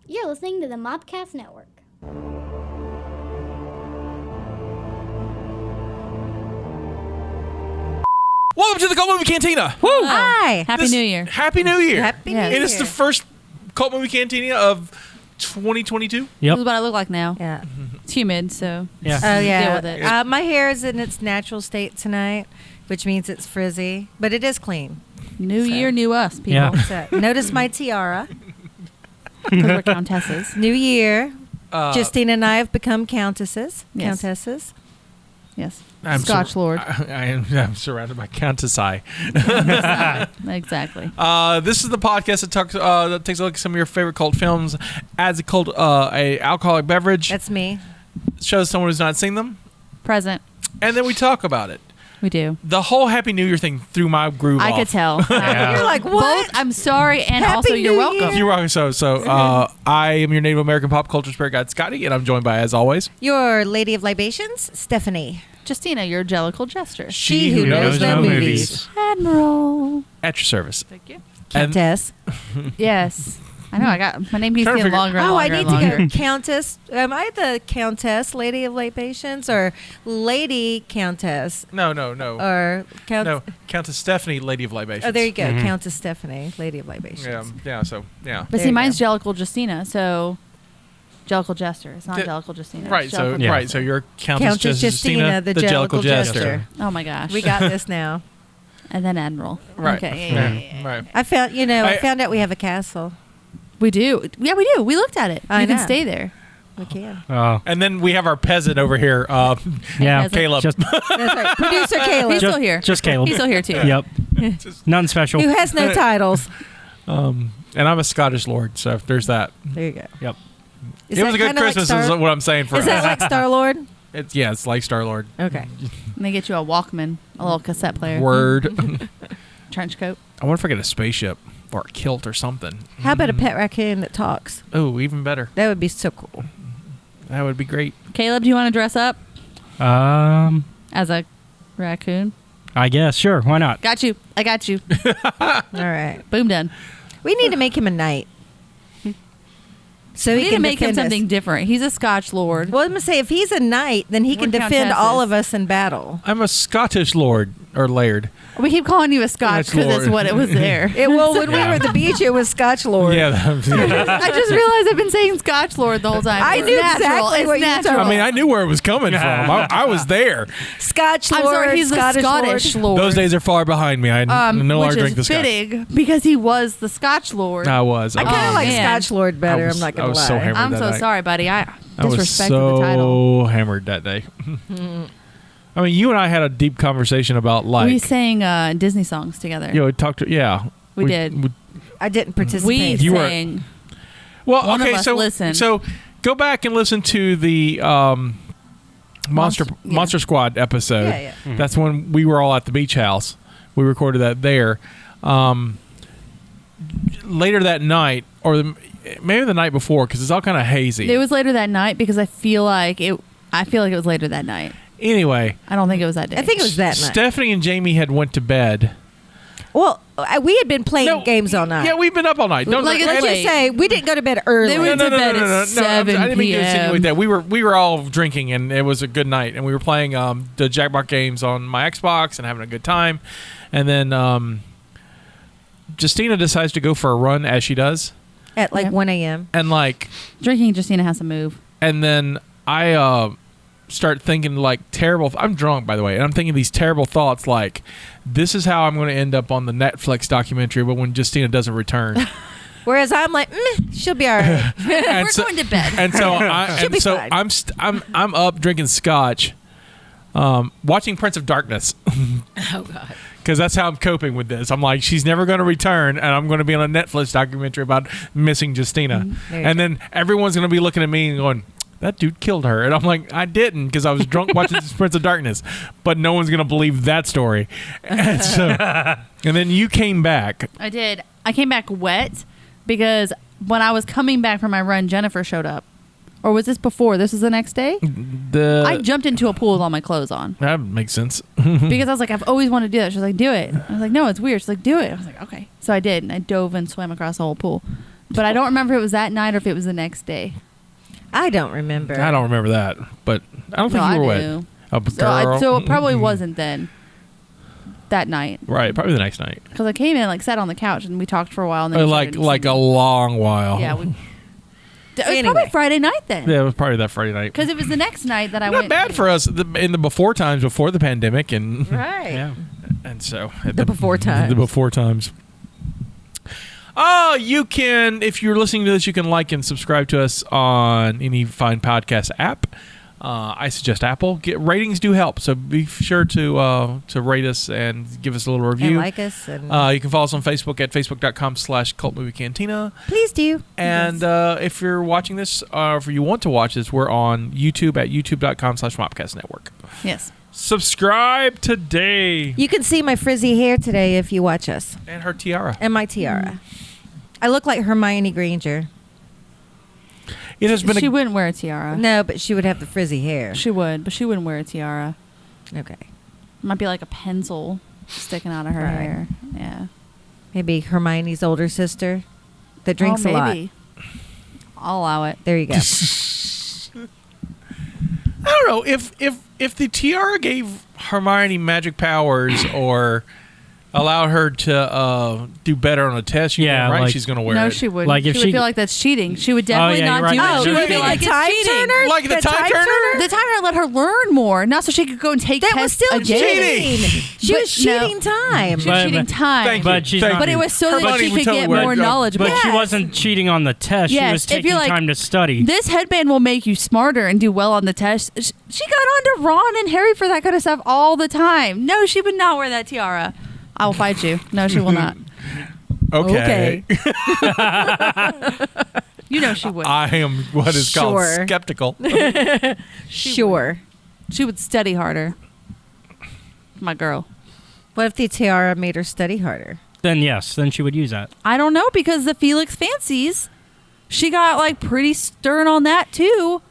You're listening to the Mobcast Network. Welcome to the Cult Movie Cantina. Woo! Hi. Happy New Year. Happy New Year. Happy New It Year. is the first Cult Movie Cantina of 2022. This Yep. is what I look like now. Yeah. It's humid, so Yeah. Oh, yeah. deal with it. My hair is in its natural state tonight, which means it's frizzy, but it is clean. new year, new us, people. Yeah. So, notice my tiara. Because we're countesses. New year. Jestina and I have become countesses. Yes. Countesses. Yes. I'm Scotch Lord. I'm surrounded by Countess I. Exactly. This is the podcast that talks that takes a look at some of your favorite cult films, adds a alcoholic beverage, That's me. shows someone who's not seen them, Present. and then we talk about it. We do. The whole Happy New Year thing threw my groove I off. could tell. Yeah. You're like, Both, what? I'm sorry, and Happy also you're New welcome. Year. You're welcome. So I am your Native American pop culture spirit guide, Scotty, and I'm joined by, as always, Your Lady of Libations, Stephanie. Justina, your jellical jester. She who knows no movies. Admiral. at your service. Thank you. And- Countess. Yes. I know, I got my name keeps Trying to getting figure- longer and Oh, I longer need and to longer. go. Countess. Am I the Countess, Lady of Libations, or Lady Countess, No. or No, Countess Stephanie, Lady of Libations. Oh, there you go. Mhm. Countess Stephanie, Lady of Libations. Yeah. So There But see, you mine's go. jellical Justina, so jellical jester. It's not Th- jellical Justina. it's right. So jellical Yeah. right. jester. So you're Countess Countess Justina, Justina, the Jellicle Jester. Oh my gosh. We got this now. And then Admiral. Right. Okay. Yeah. Right. I found, I I- found out we have a castle. We do. Yeah, we do. We looked at it. I You can know. stay there. We can. Oh, And then we have our peasant over here, yeah. Peasant. Caleb. Just, That's right. Producer Caleb, He's still here. just Caleb. He's still here too. Yep. Nothing special. who has no titles. And I'm a Scottish lord, so there's that. There you go. Yep. Is It was that a good kinda like Christmas, is Star- what I'm saying. For Is that like Star Lord? it's like Star Lord. Okay. And they get you a Walkman, a little cassette player, Word. trench coat. I wonder if I get a spaceship or a kilt or something. How about a pet raccoon that talks? Oh, even better. That would be so cool. That would be great. Caleb, do you want to dress up as a raccoon? I guess. Sure. Why not? Got you. I got you. All right. Boom, done. We need to make him a knight. So We he need can to make him defend us. something different. He's a Scotch Lord. Well, I'm going to say, if he's a knight, then he can We're defend all countesses. of us in battle. I'm a Scottish lord or laird. We keep calling you a Scotch Scotch because that's Lord. what it was there. Well, when we Yeah. were at the beach, it was Scotch Lord. Yeah. I just realized I've been saying Scotch Lord the whole time. I It's knew natural. exactly It's what you were natural. talking I mean, I knew where it was coming from. I was there. Scotch Lord. I'm sorry, he's Scottish the Scottish Lord. Those days are far behind me. I no which longer drink the is Scotch. fitting because he was the Scotch Lord. I was. I kind of Oh, like man. Scotch Lord better. I was- I'm not I going to was lie. so hammered. I'm that so night. sorry, buddy. I I was disrespected so the title. hammered that day. I mean, you and I had a deep conversation about We sang Disney songs together. we talked to, yeah. We did. I didn't We participate. You were- sang. Well, One of okay, us so listened. so go back and listen to the Monster Squad episode. Yeah, yeah. That's when we were all at the beach house. We recorded that there. Later that night, or maybe the night before, because it's all kind of hazy. It was later that night because I feel like it was later that night. Anyway, I don't think it was that day. I think it was that night. Stephanie and Jamie had went to bed. Well, we had been playing games all night. Yeah, we've been up all night. Don't Like, and- Let's late. just say we didn't go to bed early. They went to bed at 7 I didn't mean to p.m. insinuate that. We were all drinking, and it was a good night, and we were playing the Jackbox games on my Xbox and having a good time. And then Justina decides to go for a run, as she does, At like Yeah. 1 a.m. and Drinking Justina has to move. and then I start thinking like terrible. I'm drunk, by the way, and I'm thinking these terrible thoughts like, this is how I'm going to end up on the Netflix documentary, but when Justina doesn't return. Whereas I'm like, she'll be all right. And We're so- going to bed. And so, She'll be so fine. I'm up drinking scotch, watching Prince of Darkness. Oh God. Because that's how I'm coping with this. I'm like, she's never going to return, and I'm going to be on a Netflix documentary about missing Justina. There you And then everyone's going to be looking at me and going, that dude killed her. And I'm like, I didn't, because I was drunk watching Prince of Darkness. But no one's going to believe that story. And then you came back. I did. I came back wet because when I was coming back from my run, Jennifer showed up. Or was this before? This was the next day? I jumped into a pool with all my clothes on. That makes sense. Because I was like, I've always wanted to do that. She was like, do it. I was like, no, it's weird. She's like, do it. I was like, okay. So I did. And I dove and swam across the whole pool. But I don't remember if it was that night or if it was the next day. I don't remember. I don't remember that, but I don't think No, you were I wet. do. A girl. So it probably wasn't then. That night. Right, probably the next night. Because I came in, like, sat on the couch and we talked for a while. And then Like a long while. Yeah. It was Anyway. probably Friday night then. Yeah, it was probably that Friday night. Because it was the next night that I Not went. bad for us in the before times before the pandemic and Right. Yeah. and so The before times. The before times. Oh, you can, if you're listening to this, you can like and subscribe to us on any fine podcast app. I suggest Apple. Ratings do help, so be sure to rate us and give us a little review. And like us. And You can follow us on Facebook at facebook.com/Cult Movie Cantina. please do. And if you're watching this, or if you want to watch this, we're on YouTube at youtube.com/Mopcast Network. Yes. Subscribe today. You can see my frizzy hair today if you watch us. And her tiara. And my tiara. I look like Hermione Granger. It has been She wouldn't wear a tiara. No, but she would have the frizzy hair. She would, but she wouldn't wear a tiara. Okay. Might be like a pencil sticking out of her Right. hair. Yeah. Maybe Hermione's older sister that drinks a lot. maybe. I'll allow it. There you go. I don't know if the tiara gave Hermione magic powers or allowed her to do better on a test. Yeah, right? like- She's going to wear No, it. she wouldn't. Like, if she she- would feel like that's cheating. She would definitely yeah, not you're do right. it. Oh, She you would mean feel like the it's time cheating. turner? Like the time turner? The timer let her learn more, not so she could go and take That was tests still again. cheating. She But was no. cheating time. She was cheating time. Thank But you. she's Thank not- But it was so that Hermione she would could totally get wear more it. knowledgeable. But she Yes. wasn't cheating on the test. Yes, She was if taking you're like, time to study. This headband will make you smarter and do well on the test. She got on to Ron and Harry for that kind of stuff all the time. No, she would not wear that tiara. I will fight you. No, she will not. Okay. You know she would. I am what is called Sure. skeptical. Sure. She would study harder. My girl. What if the tiara made her study harder? Then yes, then she would use that. I don't know because the Felix Fancies, she got like pretty stern on that too.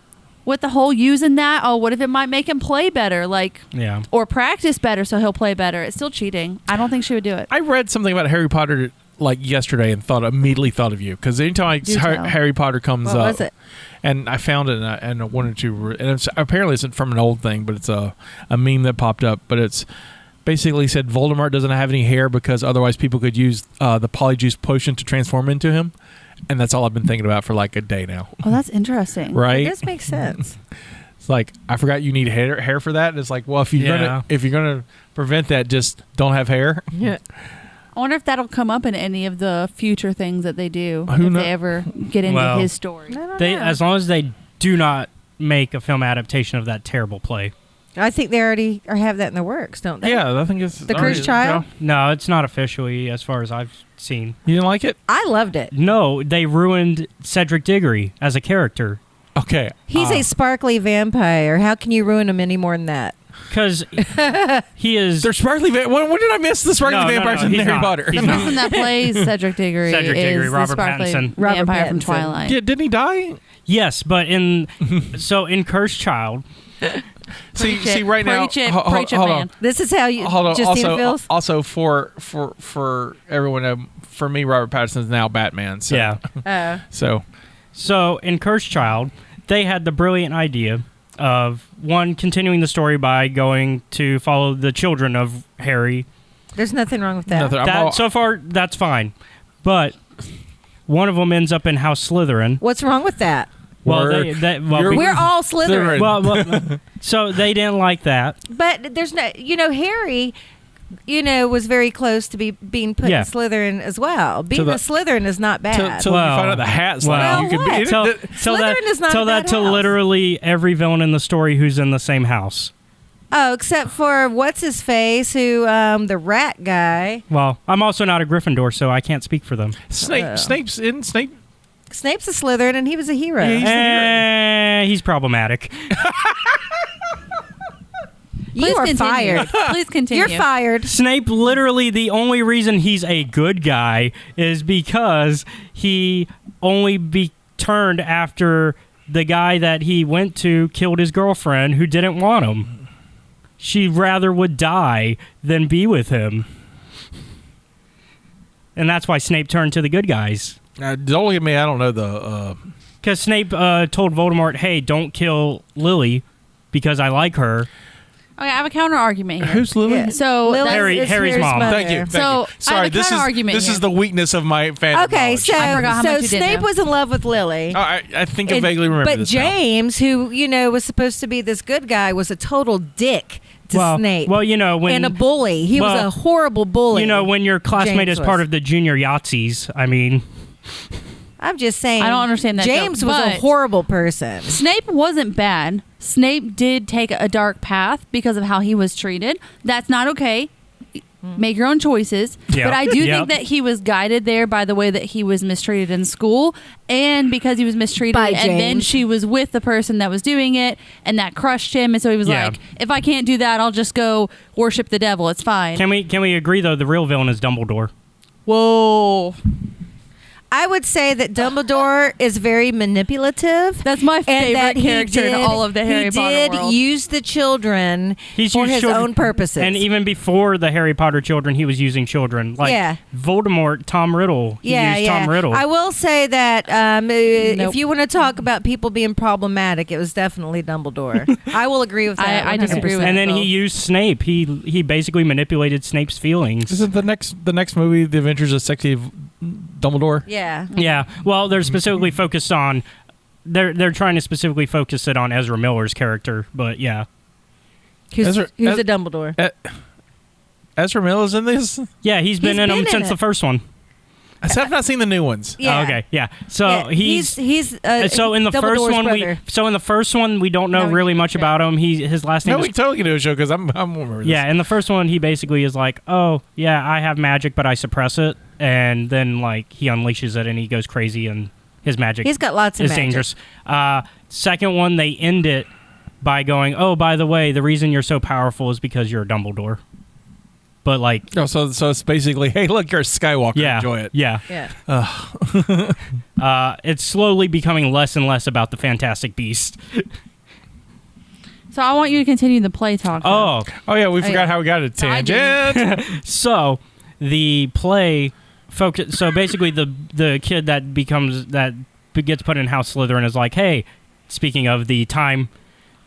With the whole using that, oh, what if it might make him play better, like, Yeah. or practice better so he'll play better? It's still cheating. I don't think she would do it. I read something about Harry Potter like yesterday and immediately thought of you because anytime Do tell. Harry Potter comes What up, was it? and I found it and I wanted to, and it's apparently it's from an old thing, but it's a meme that popped up, but it's basically said Voldemort doesn't have any hair because otherwise people could use the Polyjuice potion to transform into him, and that's all I've been thinking about for like a day now. Oh, that's interesting. Right? It does make sense. It's like I forgot you need hair for that. And it's like, well, if you're gonna prevent that, just don't have hair. Yeah. I wonder if that'll come up in any of the future things that they do Who if kno- they ever get into Well, his story. I don't They know. as long as they do not make a film adaptation of that terrible play. I think they already have that in the works, don't they? Yeah, I think it's The Cursed Child? No, it's not officially as far as I've seen. You didn't like it? I loved it. No, they ruined Cedric Diggory as a character Okay, He's a sparkly vampire. How can you ruin him any more than that? because he is. There's sparkly. When did I miss the sparkly No, vampires in he's Harry not. Potter? He's The not. person that plays Cedric Diggory Cedric Diggory, is Robert the sparkly Pattinson. Robert vampire from Pattinson. Twilight. Yeah, didn't he die? Yes, but in Cursed Child, See, right now, Preach it, hold preach it, on. man. This is how you Hold on. Justina feels? Also, for everyone, for me, Robert Pattinson's now Batman. So, yeah. So In Cursed Child, they had the brilliant idea of one continuing the story by going to follow the children of Harry. There's nothing wrong with that. nothing. So far, that's fine, but one of them ends up in House Slytherin. What's wrong with that? Well, You're- We're all Slytherin. Slytherin. So they didn't like that. But there's no, Harry, was very close to being put Yeah. in Slytherin as well. Being the- a Slytherin is not bad. Till you find out the hat's Well, like you could what? be. Tell Slytherin is not a that bad to house. literally every villain in the story who's in the same house. Oh, except for what's his face, who the rat guy. Well, I'm also not a Gryffindor, so I can't speak for them. Snape's in Snape. Snape's a Slytherin, and he was a hero. Yeah, He's problematic. You Please are continue. fired. Please continue. You're fired. Snape, literally, the only reason he's a good guy is because he only turned after the guy that he went to killed his girlfriend who didn't want him. She rather would die than be with him. And that's why Snape turned to the good guys. Don't look at me. I don't know the. Because Snape told Voldemort, "Hey, don't kill Lily because I like her." Okay, I have a counter argument here. Who's Lily? Yeah. So Lily that's- Harry's mom. mother. Thank you. So, you. I have Sorry, a this is counter-argument this here. is the weakness of my fandom. Okay, knowledge. so I forgot how much you did Snape know. was in love with Lily. Oh, I think I And- vaguely remember but this now. James, who was supposed to be this good guy, was a total dick to Snape. Well, when and a bully. He was a horrible bully. when your classmate James is part was. of the junior Yahtzees, I mean, I'm just saying. I don't understand that James joke, was a but- horrible person. Snape wasn't bad. Snape did take a dark path because of how he was treated. That's not okay. Make your own choices. Yep. But I do Yep. think that he was guided there by the way that he was mistreated in school, and because he was mistreated, By and then James. she was with the person that was doing it, and that crushed him, and so he was Yeah. like, "If I can't do that, I'll just go worship the devil. It's fine." can we agree though the real villain is Dumbledore? Whoa, I would say that Dumbledore is very manipulative. that's my And favorite that he character in did- all of the Harry Potter He did world. use the children He's for used his children- own purposes. And even before the Harry Potter children, he was using children. Like Yeah. Voldemort, Tom Riddle. He used Tom Riddle. I will say that Nope. if you want to talk about people being problematic, it was definitely Dumbledore. I will agree with that. I disagree with 100%. and then he both. used Snape. He basically manipulated Snape's feelings. Isn't the next movie The Adventures of Sexy Dumbledore? Yeah. Yeah. Well, they're specifically focused on. They're trying to specifically focus it on Ezra Miller's character, but yeah. Who's Ezra- a Dumbledore? Ezra Miller's in this? Yeah, he's been in them since it. the first one. I've not seen the new ones. Yeah. Oh, okay. Yeah. So Yeah, he's so in the first Dumbledore's one brother. we don't know No, we really can much check. about him. His last name No, is we totally can do a show because I'm remember this. Yeah, in the first one, he basically is like, "Oh, yeah, I have magic, but I suppress it," and then like he unleashes it and he goes crazy, and his magic He's got lots of is magic. dangerous. Second one, they end it by going, "Oh, by the way, the reason you're so powerful is because you're a Dumbledore." But like, Oh, so it's basically, hey, look, you're a Skywalker. yeah, Enjoy it. Yeah, Yeah. it's slowly becoming less and less about the Fantastic Beast. So I want you to continue the play talk. though. Oh yeah, we Oh, forgot yeah. how we got a No, I tangent. So the play focus. So basically, the kid that gets put in House Slytherin is like, hey, speaking of the time,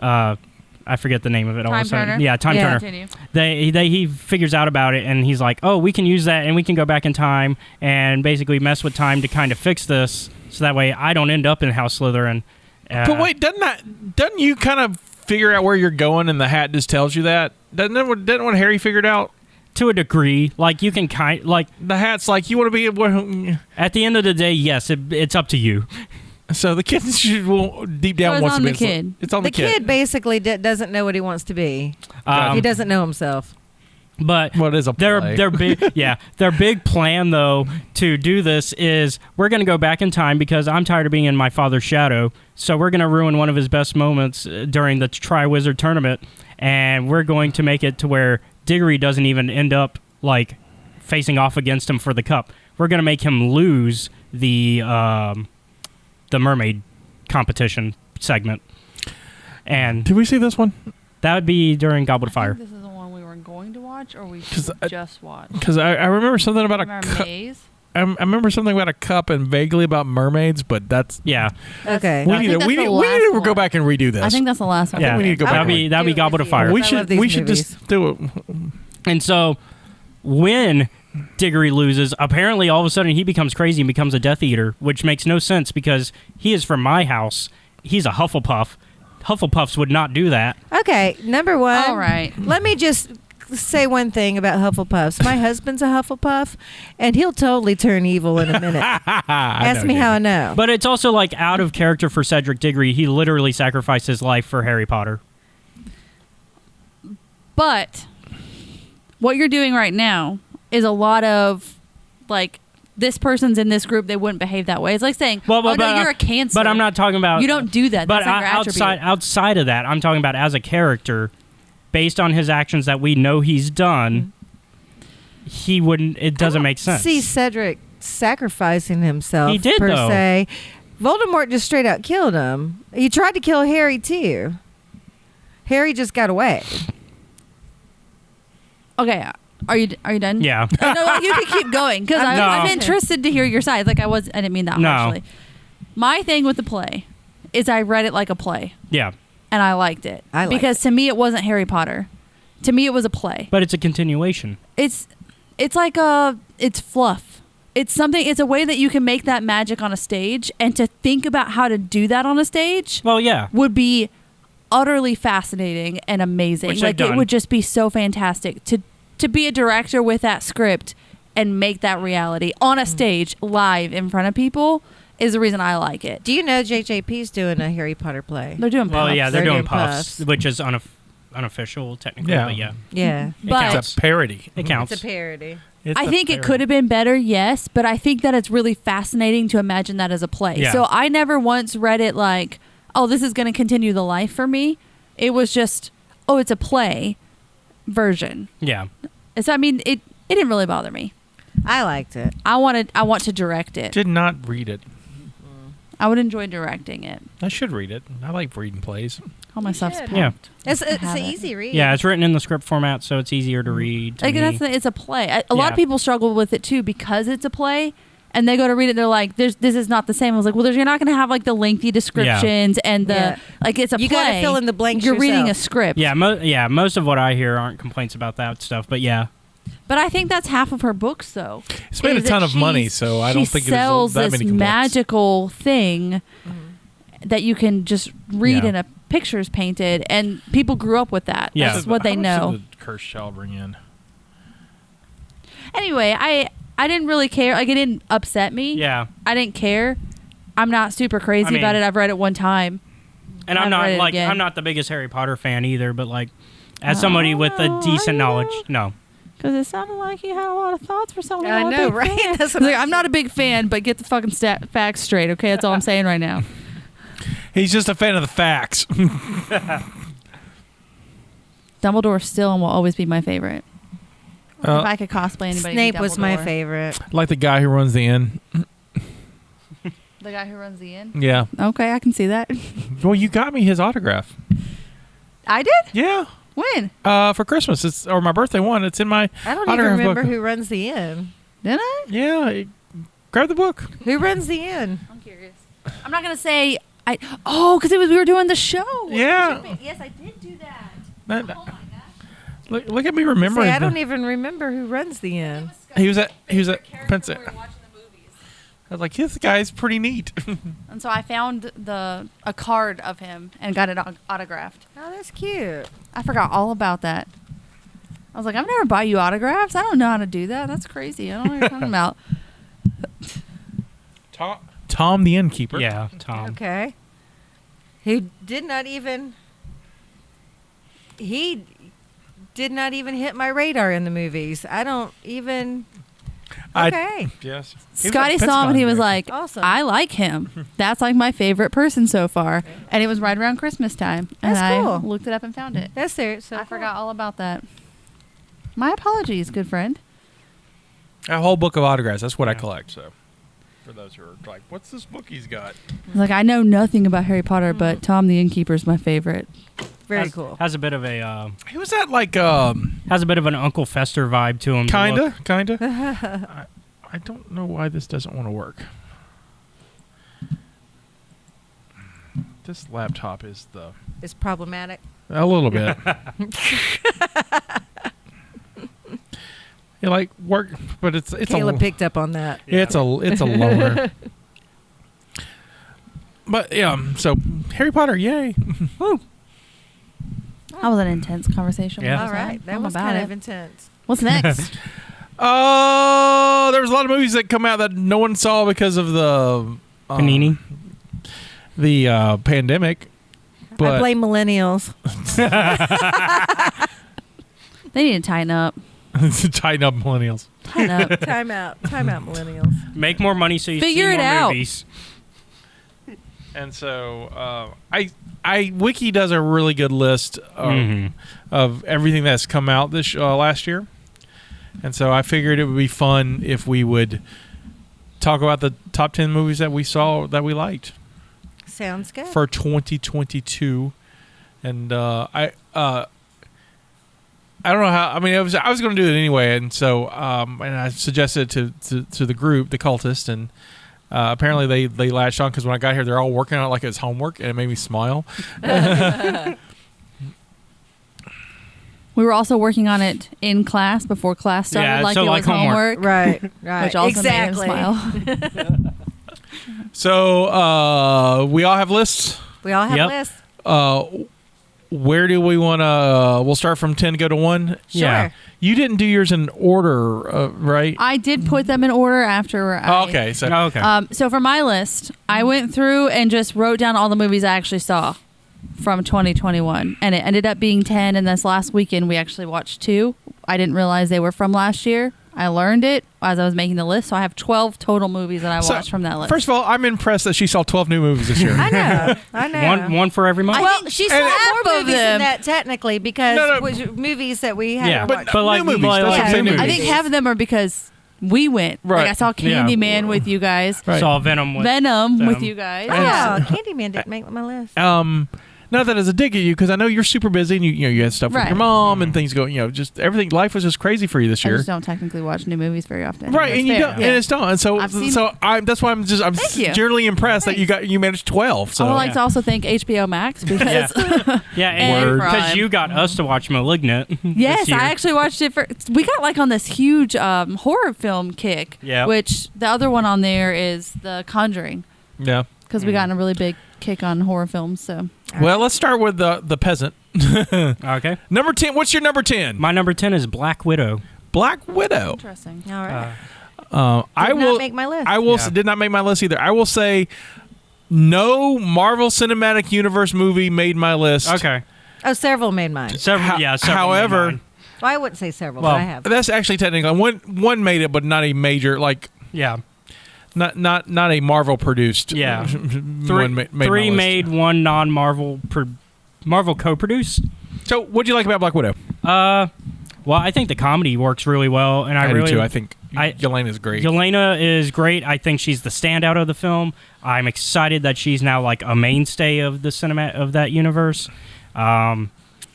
I forget the name of it. all of a Time sudden. Turner? Yeah, Time Yeah. Turner. Continue. He figures out about it, and he's like, oh, we can use that, and we can go back in time and basically mess with time to kind of fix this, so that way I don't end up in House Slytherin. But wait, doesn't you kind of figure out where you're going, and the hat just tells you that? Didn't what Harry figured out? to a degree, like you can The hat's like, you want to be. at the end of the day, yes, it's up to you. So the kid deep down So it's wants on to the be. kid. It's on The the kid. kid basically doesn't know what he wants to be. He doesn't know himself. But What is a play? their big their big plan though to do this is we're going to go back in time because I'm tired of being in my father's shadow. So we're going to ruin one of his best moments during the Triwizard Tournament, and we're going to make it to where Diggory doesn't even end up like facing off against him for the cup. We're going to make him lose the mermaid competition segment, and Did we see this one? that would be during Goblet of Fire. This is the one we were going to watch, or we 'Cause I- just watched. Because I remember something about a Remember cup. Maze? I remember something about a cup and vaguely about mermaids, but that's Yeah. Okay. we I need think to that's we the need last to one. go back and redo this. I think that's the last one. think we need to go back That'd and be do it Goblet with of Fire. you. we I should love these we should movies. just do it. And so when Diggory loses, apparently all of a sudden he becomes crazy and becomes a Death Eater, which makes no sense because he is from my house. He's a Hufflepuff. Hufflepuffs would not do that. Okay, number one. All right. Let me just say one thing about Hufflepuffs. My husband's a Hufflepuff, and he'll totally turn evil in a minute. Ask me how I know. But it's also like out of character for Cedric Diggory. He literally sacrificed his life for Harry Potter. But what you're doing right now is a lot of like this person's in this group, they wouldn't behave that way. It's like saying, Well, oh no, you're a Cancer. But I'm not talking about. You don't do that. But That's not your attribute. outside of that, I'm talking about as a character, based on his actions that we know he's done. He wouldn't. It doesn't make sense. See Cedric sacrificing himself. He did, per though. se. Voldemort just straight out killed him. He tried to kill Harry too. Harry just got away. Okay, Are you done? Yeah. Oh, no, you can keep going because No. I'm interested to hear your side. Like I didn't mean that No. harshly. My thing with the play is I read it like a play Yeah. and I liked it. I liked because to me it wasn't Harry Potter. To me it was a play. But it's a continuation. It's like it's fluff. It's something. It's a way that you can make that magic on a stage, and to think about how to do that on a stage Well, yeah. would be utterly fascinating and amazing. Which Like they've it done. would just be so fantastic to be a director with that script and make that reality on a stage live in front of people is the reason I like it. Do you know JJP's doing a Harry Potter play? They're doing Well, puffs. yeah, they're They're doing doing puffs, puffs. which is unofficial technically, Yeah. but yeah. Yeah. But It's a parody. It counts. It's a parody. It's I a think it parody. could have been better, yes, but I think that it's really fascinating to imagine that as a play. Yeah. So I never once read it like, oh, this is going to continue the life for me. It was just, oh, it's a play version. Yeah. So I mean, it didn't really bother me. I liked it. I want to direct it. Did not read it. I would enjoy directing it. I should read it. I like reading plays. All my stuff's should. packed. Yeah. It's have an it. easy read. Yeah, it's written in the script format, so it's easier to read. To Like me. it's a play. A lot of Yeah. people struggle with it too because it's a play, and they go to read it. They're like, this is not the same." I was like, "Well, you're not going to have like the lengthy descriptions and the Yeah. like. It's a You play. gotta fill in the blanks You're reading a yourself. script. Yeah, most of what I hear aren't complaints about that stuff, but yeah. But I think that's half of her books, though. It's made a is that ton of she- money, so I don't think she it is sells that this many complaints. magical thing that you can just read Yeah. in a pictures painted, and people grew up with that. Yeah. That's what they How much know. did the Curse Shall bring in? Anyway, I didn't really care. Like, it didn't upset me. Yeah. I didn't care. I'm not super crazy I mean- about it. I've read it one time. And I I'm haven't read not it like again. I'm not the biggest Harry Potter fan either, but like as somebody with a decent knowledge, no. Because it sounded like you had a lot of thoughts for someone. I not a know, big right? fan. That's what Like, I'm I'm not a big fan, but get the fucking facts straight, okay? That's all I'm saying right now. He's just a fan of the facts. Dumbledore still and will always be my favorite. If Uh, I could cosplay anybody, Snape it'd be was my Dumbledore. favorite. like the guy who runs the inn. The guy who runs the inn. Yeah. Okay, I can see that. Well, you got me his autograph. I did. Yeah. When For Christmas, or my birthday one. It's in my I don't even autograph remember book. who runs the inn. did I? Yeah. Grab the book. Who runs the inn? I'm curious. I'm not gonna say I. Oh, because we were doing the show. Yeah. Yes, I did do that. That- Oh my gosh. look at me remembering. See, I don't the- even remember who runs the inn. He was at Pensac. We were watching the movies. I was like, this guy's pretty neat. And so I found a card of him and got it autographed. Oh, that's cute. I forgot all about that. I was like, I've never bought you autographs. I don't know how to do that. That's crazy. I don't know what you're talking about. Tom the innkeeper. Yeah, Tom. Okay. Who did not even. He did not even hit my radar in the movies. I don't even. Okay. Yes. Scotty saw him and he was like, Awesome. I like him. That's like my favorite person so far. And it was right around Christmas time. And That's I cool. looked it up and found it. That's there. So I forgot all about that. My apologies, good friend. A whole book of autographs. That's what I Yeah. collect. So, for those who are like, what's this book he's got? I was like, I know nothing about Harry Potter, but Tom the Innkeeper is my favorite. Very has, cool. Has a bit of a He was at like has a bit of an Uncle Fester vibe to him. the look. kinda. I don't know why this doesn't want to work. This laptop is It's problematic. a little bit. You like work, but it's Caleb a picked up on that. it's a loner. But yeah, so Harry Potter, yay! That was an intense conversation. Yeah. What All was right. That I'm was about kind it. of intense. What's next? Oh, there was a lot of movies that come out that no one saw because of the Panini. the pandemic. But I blame millennials. They need to tighten up. to tighten up millennials. Tighten up. Time out, millennials. Make more money so you Figure see it more out. movies. And so I Wiki does a really good list of everything that's come out this last year. And so I figured it would be fun if we would talk about the top 10 movies that we saw that we liked Sounds good. for 2022. And I don't know how. I mean, I was going to do it anyway, and so and I suggested it to the group, the Cultist, and apparently they latched on because when I got here, they're all working on it like it's homework, and it made me smile. We were also working on it in class before class started, like so it like was homework. Right. Which also made him smile. So we all have lists. We all have Yep. lists. Where do we want to? We'll start from 10 to go to 1. Yeah. Sure. You didn't do yours in order, right? I did put them in order after. Okay, so Okay. So for my list, I went through and just wrote down all the movies I actually saw from 2021, and it ended up being 10. And this last weekend, we actually watched 2. I didn't realize they were from last year. I learned it as I was making the list, so I have 12 total movies that I watched from that list. First of all, I'm impressed that she saw 12 new movies this year. I know. One for every month. Well, she saw half more of movies them. than that technically because movies that we had yeah, to watch. but like new movies. like- That's what I'm saying, Yeah. new I movies. think half of them are because we went. Right. Like I saw Yeah. Candyman with you guys. Right. saw Venom with Venom with them. you guys. Oh, Candyman didn't make my list. Not that as a dig at you, because I know you're super busy and you had stuff with Right. your mom and things going. Just everything. Life was just crazy for you this I year. just don't technically watch new movies very often. Right, That's and you fair. don't, and it's done. And so, I've seen- that's why I'm Thank you. generally impressed that you managed 12. So I would like to also thank HBO Max because Yeah, And and Prime. because you got us to watch *Malignant*. yes, this year. I actually watched it. We got like on this huge horror film kick. Yeah. Which the other one on there is The Conjuring yeah. because we got in a really big kick on horror films. So Well, let's start with the peasant. Okay. Number 10. What's your number 10? My number 10 is *Black Widow*. Black Widow. interesting. All right. I Did will not make my list. I will Yeah. did not make my list either. I will say no Marvel Cinematic Universe movie made my list. Okay. Oh, several made mine. Several. However, made mine. Well, I wouldn't say several, Well, but I have. that's actually technically one made it, but not a major yeah, not a Marvel produced. Yeah. one made my three list. made, one non-Marvel. Marvel co-produced. So, what'd you like about Black Widow? Well, I think the comedy works really well, and I do really too. I think Yelena's great. Yelena is great. I think she's the standout of the film. I'm excited that she's now like a mainstay of the cinema of that universe.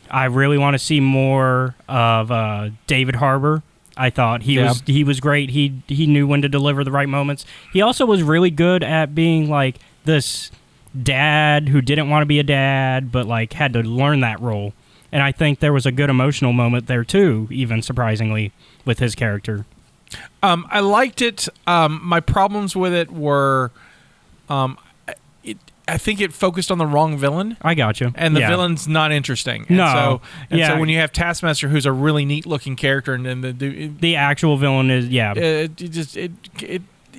I really want to see more of David Harbour. I thought he was great. He knew when to deliver the right moments. He also was really good at being like this dad who didn't want to be a dad, but like had to learn that role. And I think there was a good emotional moment there too, even surprisingly, with his character. I liked it. My problems with it were, I think it focused on the wrong villain. I got you. And the villain's not interesting. And No. So when you have Taskmaster, who's a really neat looking character, and then The actual villain is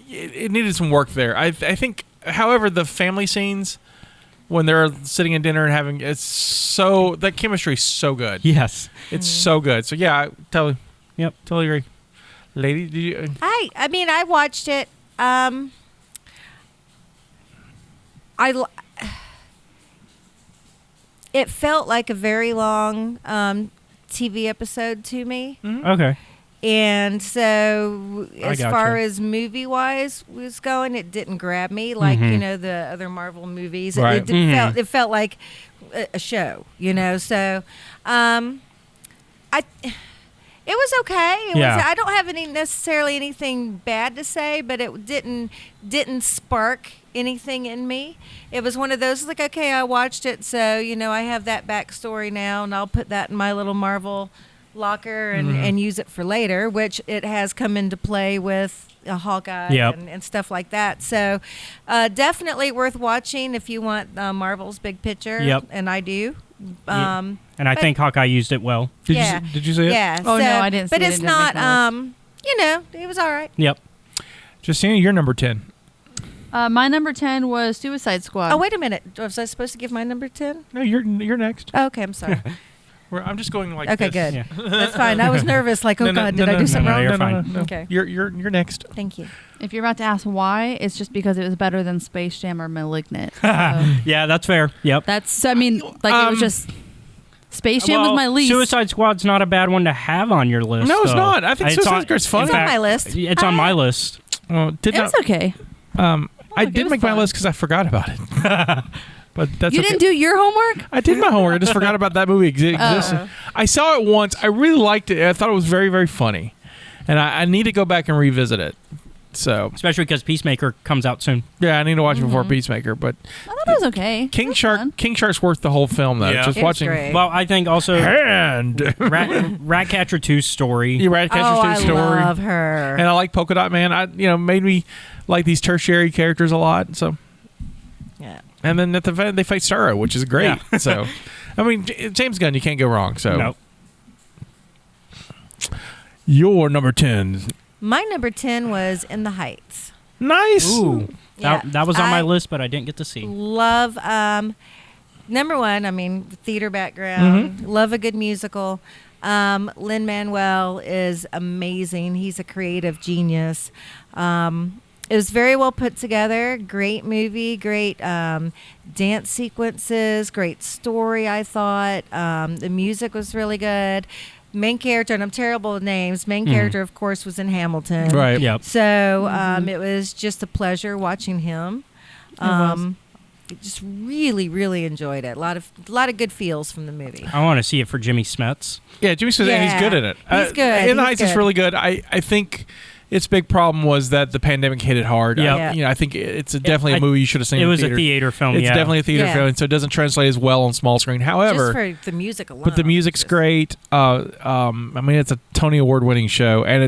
it needed some work there. I think, however, the family scenes when they're sitting at dinner and having that chemistry is so good. yes. It's so good. So yeah, I totally agree. Lady, did you? I mean, I watched it. It felt like a very long TV episode to me. Okay. And so, as gotcha. far as movie-wise was going, it didn't grab me like the other Marvel movies. Right. It felt like a show, So, it was okay. I don't have necessarily anything bad to say, but it didn't spark anything in me. It was one of those like, okay, I watched it, so I have that backstory now, and I'll put that in my little Marvel locker and use it for later, which it has come into play with Hawkeye and stuff like that. So definitely worth watching if you want Marvel's big picture. Yep. And I do. And I think Hawkeye used it well. Did you see it? Yeah. Oh, no, I didn't see but it. it's It didn't make not. my It was all right. Yep. Justina, you're number 10. My number 10 was Suicide Squad. Oh, wait a minute. Was I supposed to give my number 10? No, you're next. Oh, okay, I'm sorry. I'm just going like Okay, this. good. Yeah. That's fine. I was nervous. Like, No, God, no, did I no, do no, something no, wrong? you're fine. No. Okay. You're next. Thank you. If you're about to ask why, it's just because it was better than Space Jam or Malignant. So Yeah, that's fair. Yep. that's, I mean, like it was just Space Jam was my least. Suicide Squad's not a bad one to have on your list. No, it's though. not. I think It's Suicide on- Squad's fun. in It's on fact, my list. It's on my list. Well, It was okay. I did make my list because I forgot about it. But that's You didn't do your homework? I did my homework. I just forgot about that movie existed. I saw it once. I really liked it. I thought it was very, very funny. And I need to go back and revisit it. So, especially because Peacemaker comes out soon. Yeah, I need to watch it before Peacemaker. But I thought it was okay. King Shark's worth the whole film, though. Yeah. Just It's watching. great. Well, I think also And Ratcatcher 2's story. Ratcatcher's 2 story. I love her. And I like Polka Dot Man. Made me like these tertiary characters a lot. So, Yeah. and then at the end they fight Starro, which is great. Yeah. So, I mean, James Gunn, you can't go wrong. So, Nope. Your number 10. My number 10 was In the Heights. Nice. Ooh, Yeah. that was on my I list, but I didn't get to see. Love, number one, I mean, theater background. Love a good musical. Lin-Manuel is amazing. He's a creative genius. It was very well put together. Great movie, great dance sequences, great story, I thought. The music was really good. Main character, and I'm terrible with names, character, of course, was in Hamilton. Right. Yep. So it was just a pleasure watching him. Just really, really enjoyed it. A lot of good feels from the movie. I want to see it for Jimmy Smets. Yeah, Jimmy Smith, and he's good in it. He's good. In the He's Heights is good. really good. I think its big problem was that the pandemic hit it hard. Yeah. I think it's definitely a movie you should have seen. It in was theater. a theater film. It's yeah. definitely a theater film, and so it doesn't translate as well on small screen. However, Just for the music alone. but the music's great. I mean, it's a Tony Award winning show, and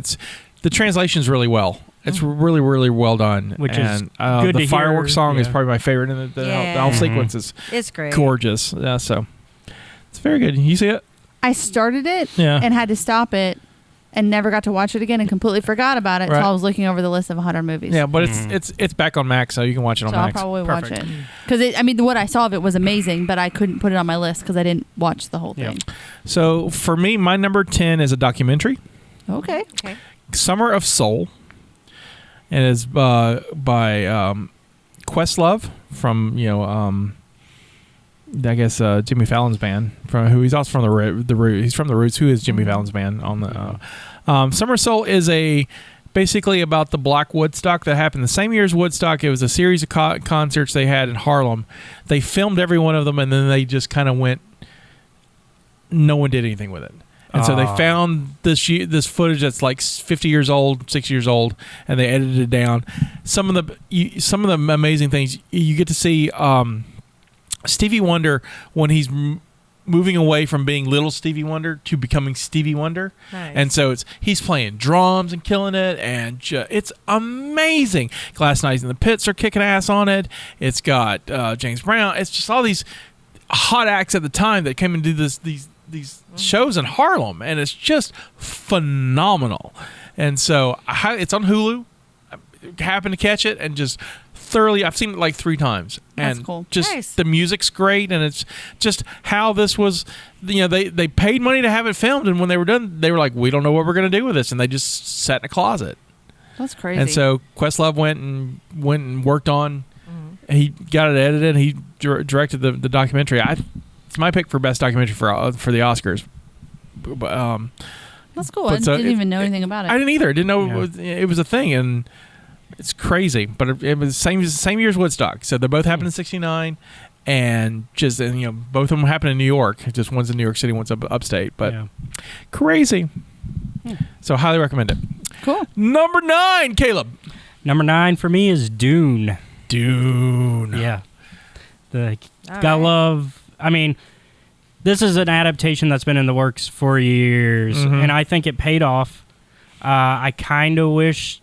the translation's really well. It's really, really well done. Which is and, good the to fireworks hear. song is Yeah. probably my favorite, and the whole sequence is It's great. gorgeous. Yeah, so it's very good. You see it? I started it Yeah. and had to stop it and never got to watch it again and completely forgot about it Right. until I was looking over the list of 100 movies. Yeah, but it's back on Max, so you can watch it on So I'll Max. probably watch Perfect. it. Because what I saw of it was amazing, but I couldn't put it on my list because I didn't watch the whole Yeah. thing. So for me, my number 10 is a documentary, Okay. Summer of Soul, and it's by Questlove from I guess Jimmy Fallon's band, from who he's also from the Roots. He's from the Roots, who is Jimmy Fallon's band on the Summer of Soul is basically about the Black Woodstock that happened the same year as Woodstock. It was a series of concerts they had in Harlem. They filmed every one of them, and then they just kind of went. No one did anything with it. And so they found this footage that's like 50 years old, 60 years old, and they edited it down. Some of the amazing things you get to see Stevie Wonder when he's moving away from being little Stevie Wonder to becoming Stevie Wonder. Nice. And so he's playing drums and killing it, and it's amazing. Glass Knights in the Pits are kicking ass on it. It's got James Brown. It's just all these hot acts at the time that came and do these shows in Harlem, and it's just phenomenal. And so it's on Hulu. I happened to catch it and just thoroughly, I've seen it like 3 times. That's And cool. just Nice. the music's great, and it's just how this was, they paid money to have it filmed, and when they were done, they were like, we don't know what we're going to do with this, and they just sat in a closet. That's crazy. And so Questlove went and worked on, he got it edited, he directed the documentary. It's my pick for best documentary for the Oscars. But, that's cool. but I so didn't even know anything about it. I didn't either. I didn't know Yeah. it was a thing, and it's crazy. But it was same year as Woodstock. So they both happened in '69, and both of them happened in New York. Just one's in New York City, one's upstate. But Yeah. crazy. So highly recommend it. Cool. Number 9, Caleb. Number 9 for me is Dune. Dune. Yeah. All Gotta right. love. I mean, this is an adaptation that's been in the works for years, and I think it paid off. I kind of wish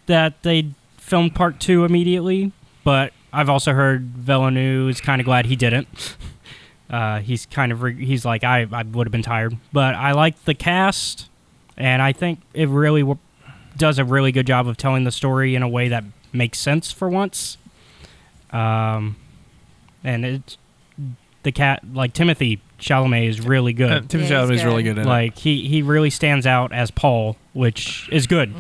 that they'd filmed part 2 immediately, but I've also heard Villeneuve is kind of glad he didn't. He's kind of he's like, I would have been tired, but I like the cast, and I think it really does a really good job of telling the story in a way that makes sense for once. And it's the cat, like Timothy Chalamet is really good. Timothy Yeah, he's Chalamet is really good. good in it. Like he really stands out as Paul, which is good.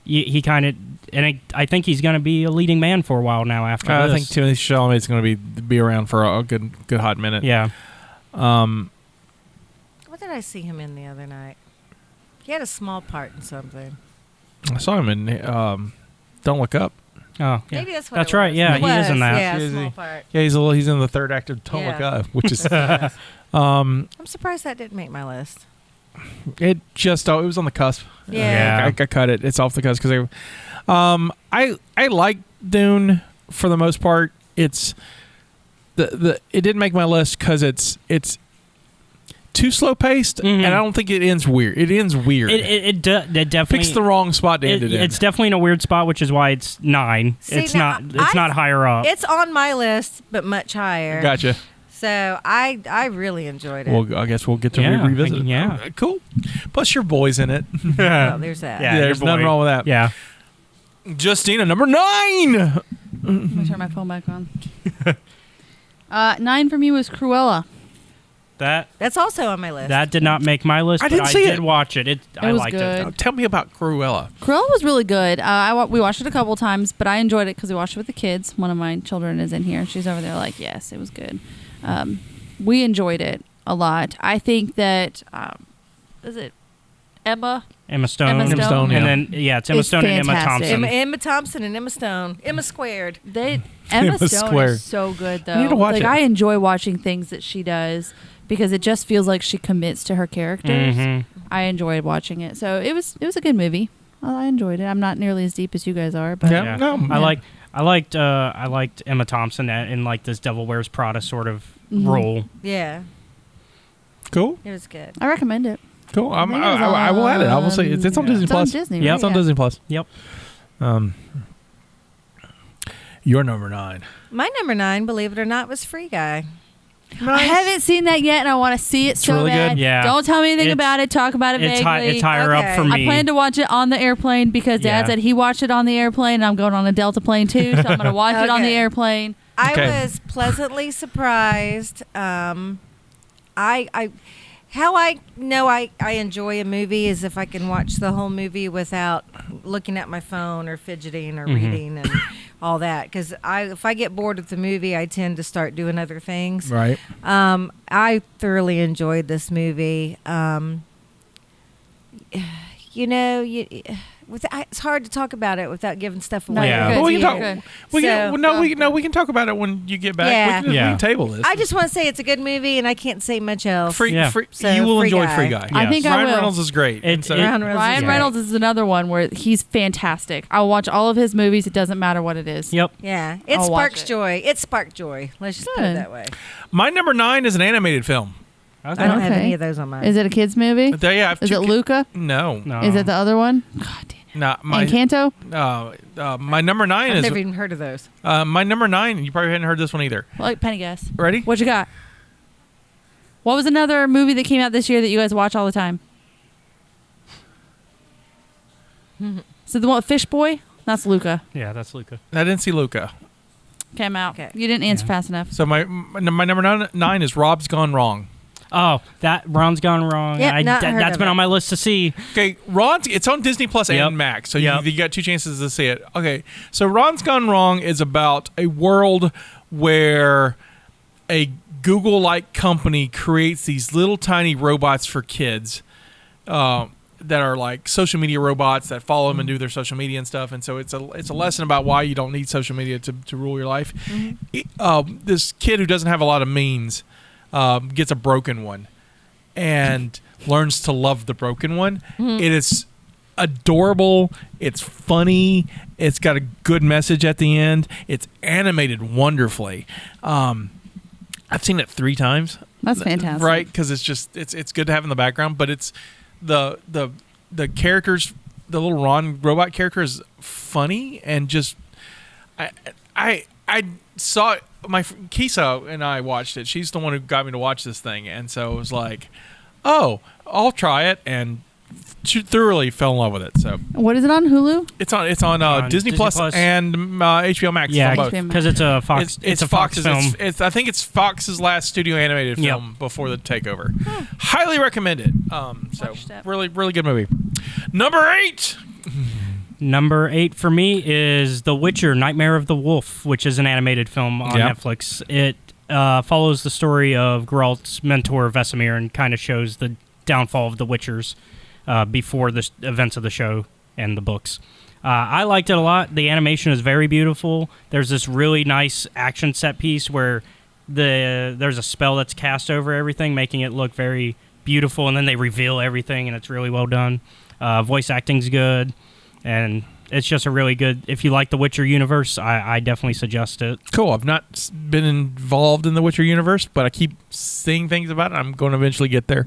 He kind of, and I think he's going to be a leading man for a while now. After I this. think Timothy Chalamet is going to be around for a good hot minute. Yeah, What did I see him in the other night? He had a small part in something. I saw him in Don't Look Up. Oh, yeah. Maybe that's what That's it right. was. Yeah, It he is in was, that. Yeah, Is small he? part. Yeah, he's in the third act of Don't Look Yeah. Up, which is I'm surprised that didn't make my list. it was on the cusp. Yeah. I cut it. It's off the cusp because I like Dune for the most part. It's it didn't make my list because it's too slow paced, and I don't think it ends weird. It ends weird. It definitely picks the wrong spot to end it in. It's definitely in a weird spot, which is why it's 9. See, it's now, not higher up. It's on my list, but much higher. Gotcha. So I really enjoyed it. Well, I guess we'll get to Yeah, revisit it. yeah. Cool. Plus, your boy's in it. Well, there's that. Yeah, There's your boy. nothing wrong with that. Yeah. Justina, number 9. Let me turn my phone back on. 9 for me was Cruella. That's also on my list. That did not make my list, I but didn't see I did it. watch it. I was liked good. it. Tell me about Cruella. Cruella was really good. We watched it a couple times, but I enjoyed it because we watched it with the kids. One of my children is in here, and she's over there like, yes, it was good. We enjoyed it a lot. I think that, is it Emma? Emma Stone. Emma Stone, yeah. And then, it's Emma It's Stone and Emma fantastic. Thompson. Emma Thompson and Emma Stone. Emma squared. Emma Emma Stone Square. is so good, though. I need to watch like, it. I enjoy watching things that she does because it just feels like she commits to her characters. Mhm. I enjoyed watching it. So it was a good movie. I enjoyed it. I'm not nearly as deep as you guys are, but Yeah. No. I liked Emma Thompson in like this Devil Wears Prada sort of Mhm. role. Yeah, Cool. it was good. I recommend it. Cool. I think it was I will add it. I will say it's on on- Disney It's on Plus. Disney, Yeah, right? It's on Disney Plus. Yep. Your number 9. My number 9, believe it or not, was Free Guy. I haven't seen that yet, and I want to see it so really good. bad. Yeah. Don't tell me anything It's- about it. Talk about it vaguely. It's higher Okay. up for me. I plan to watch it on the airplane because Dad Yeah. said he watched it on the airplane, and I'm going on a Delta plane too, so I'm going to watch it on the Okay. airplane. I Okay. was pleasantly surprised. How I know I enjoy a movie is if I can watch the whole movie without looking at my phone or fidgeting or reading and all that. Because if I get bored with the movie, I tend to start doing other things. Right. I thoroughly enjoyed this movie. It's hard to talk about it without giving stuff away. Yeah. you're But good. we can You're talk. good. We can talk about it when you get back. Yeah. We can table this. I just want to say it's a good movie, and I can't say much else. Yeah. So, you will Free enjoy Guy. Free Guy. I think I Ryan will. Reynolds is great. And so- Ryan Reynolds is Ryan great. Reynolds is another one where he's fantastic. I'll watch all of his movies. It doesn't matter what it is. Yep. Yeah, it I'll watch sparks it. joy. It sparked joy. Let's just put it Good. that way. My number 9 is an animated film. I don't have Okay. any of those on mine. Is it a kids movie? There you have Is two it Luca? No. No. Is it the other one? God damn it. No, my Encanto? my number 9 I've is never even heard of those. my number 9. You probably hadn't heard this one either. Like penny guess. Ready? What you got? What was another movie that came out this year that you guys watch all the time? So the one Fish Boy? That's Luca. Yeah, that's Luca. I didn't see Luca. Came out. Okay. You didn't answer Yeah. fast enough. So my number 9 is Rob's Gone Wrong. Oh, that Ron's Gone Wrong. Yep, not heard That's of been it. on my list to see. Okay, it's on Disney Plus Yep. and Max, so Yep. you got 2 chances to see it. Okay, so Ron's Gone Wrong is about a world where a Google-like company creates these little tiny robots for kids that are like social media robots that follow them and do their social media and stuff. And so it's a lesson about why you don't need social media to rule your life. This kid who doesn't have a lot of means gets a broken one and learns to love the broken one. It is adorable. It's funny. It's got a good message at the end. It's animated wonderfully. I've seen it 3 times. That's fantastic. Right? Because it's good to have in the background, but it's the characters, the little Ron robot character is funny and just I saw it. My Kisa and I watched it. She's the one who got me to watch this thing, and so it was like, oh, I'll try it, and she thoroughly fell in love with it. So What is it on Hulu? it's on Disney Disney Plus Plus. and HBO Max. Yeah, It's on both. HBO. because it's a Fox. It's a Fox film. I think it's Fox's last studio animated Yep. film before the takeover. Highly recommend it. So Watched it. really good movie. Number 8. Number 8 for me is The Witcher: Nightmare of the Wolf, which is an animated film on Yeah. Netflix. It follows the story of Geralt's mentor Vesemir and kind of shows the downfall of the Witchers before the events of the show and the books. I liked it a lot. The animation is very beautiful. There's this really nice action set piece where there's a spell that's cast over everything, making it look very beautiful, and then they reveal everything, and it's really well done. Voice acting's good, and it's just a really good. If you like the Witcher universe, I definitely suggest it. Cool. I've not been involved in the Witcher universe, but I keep seeing things about it. I'm going to eventually get there.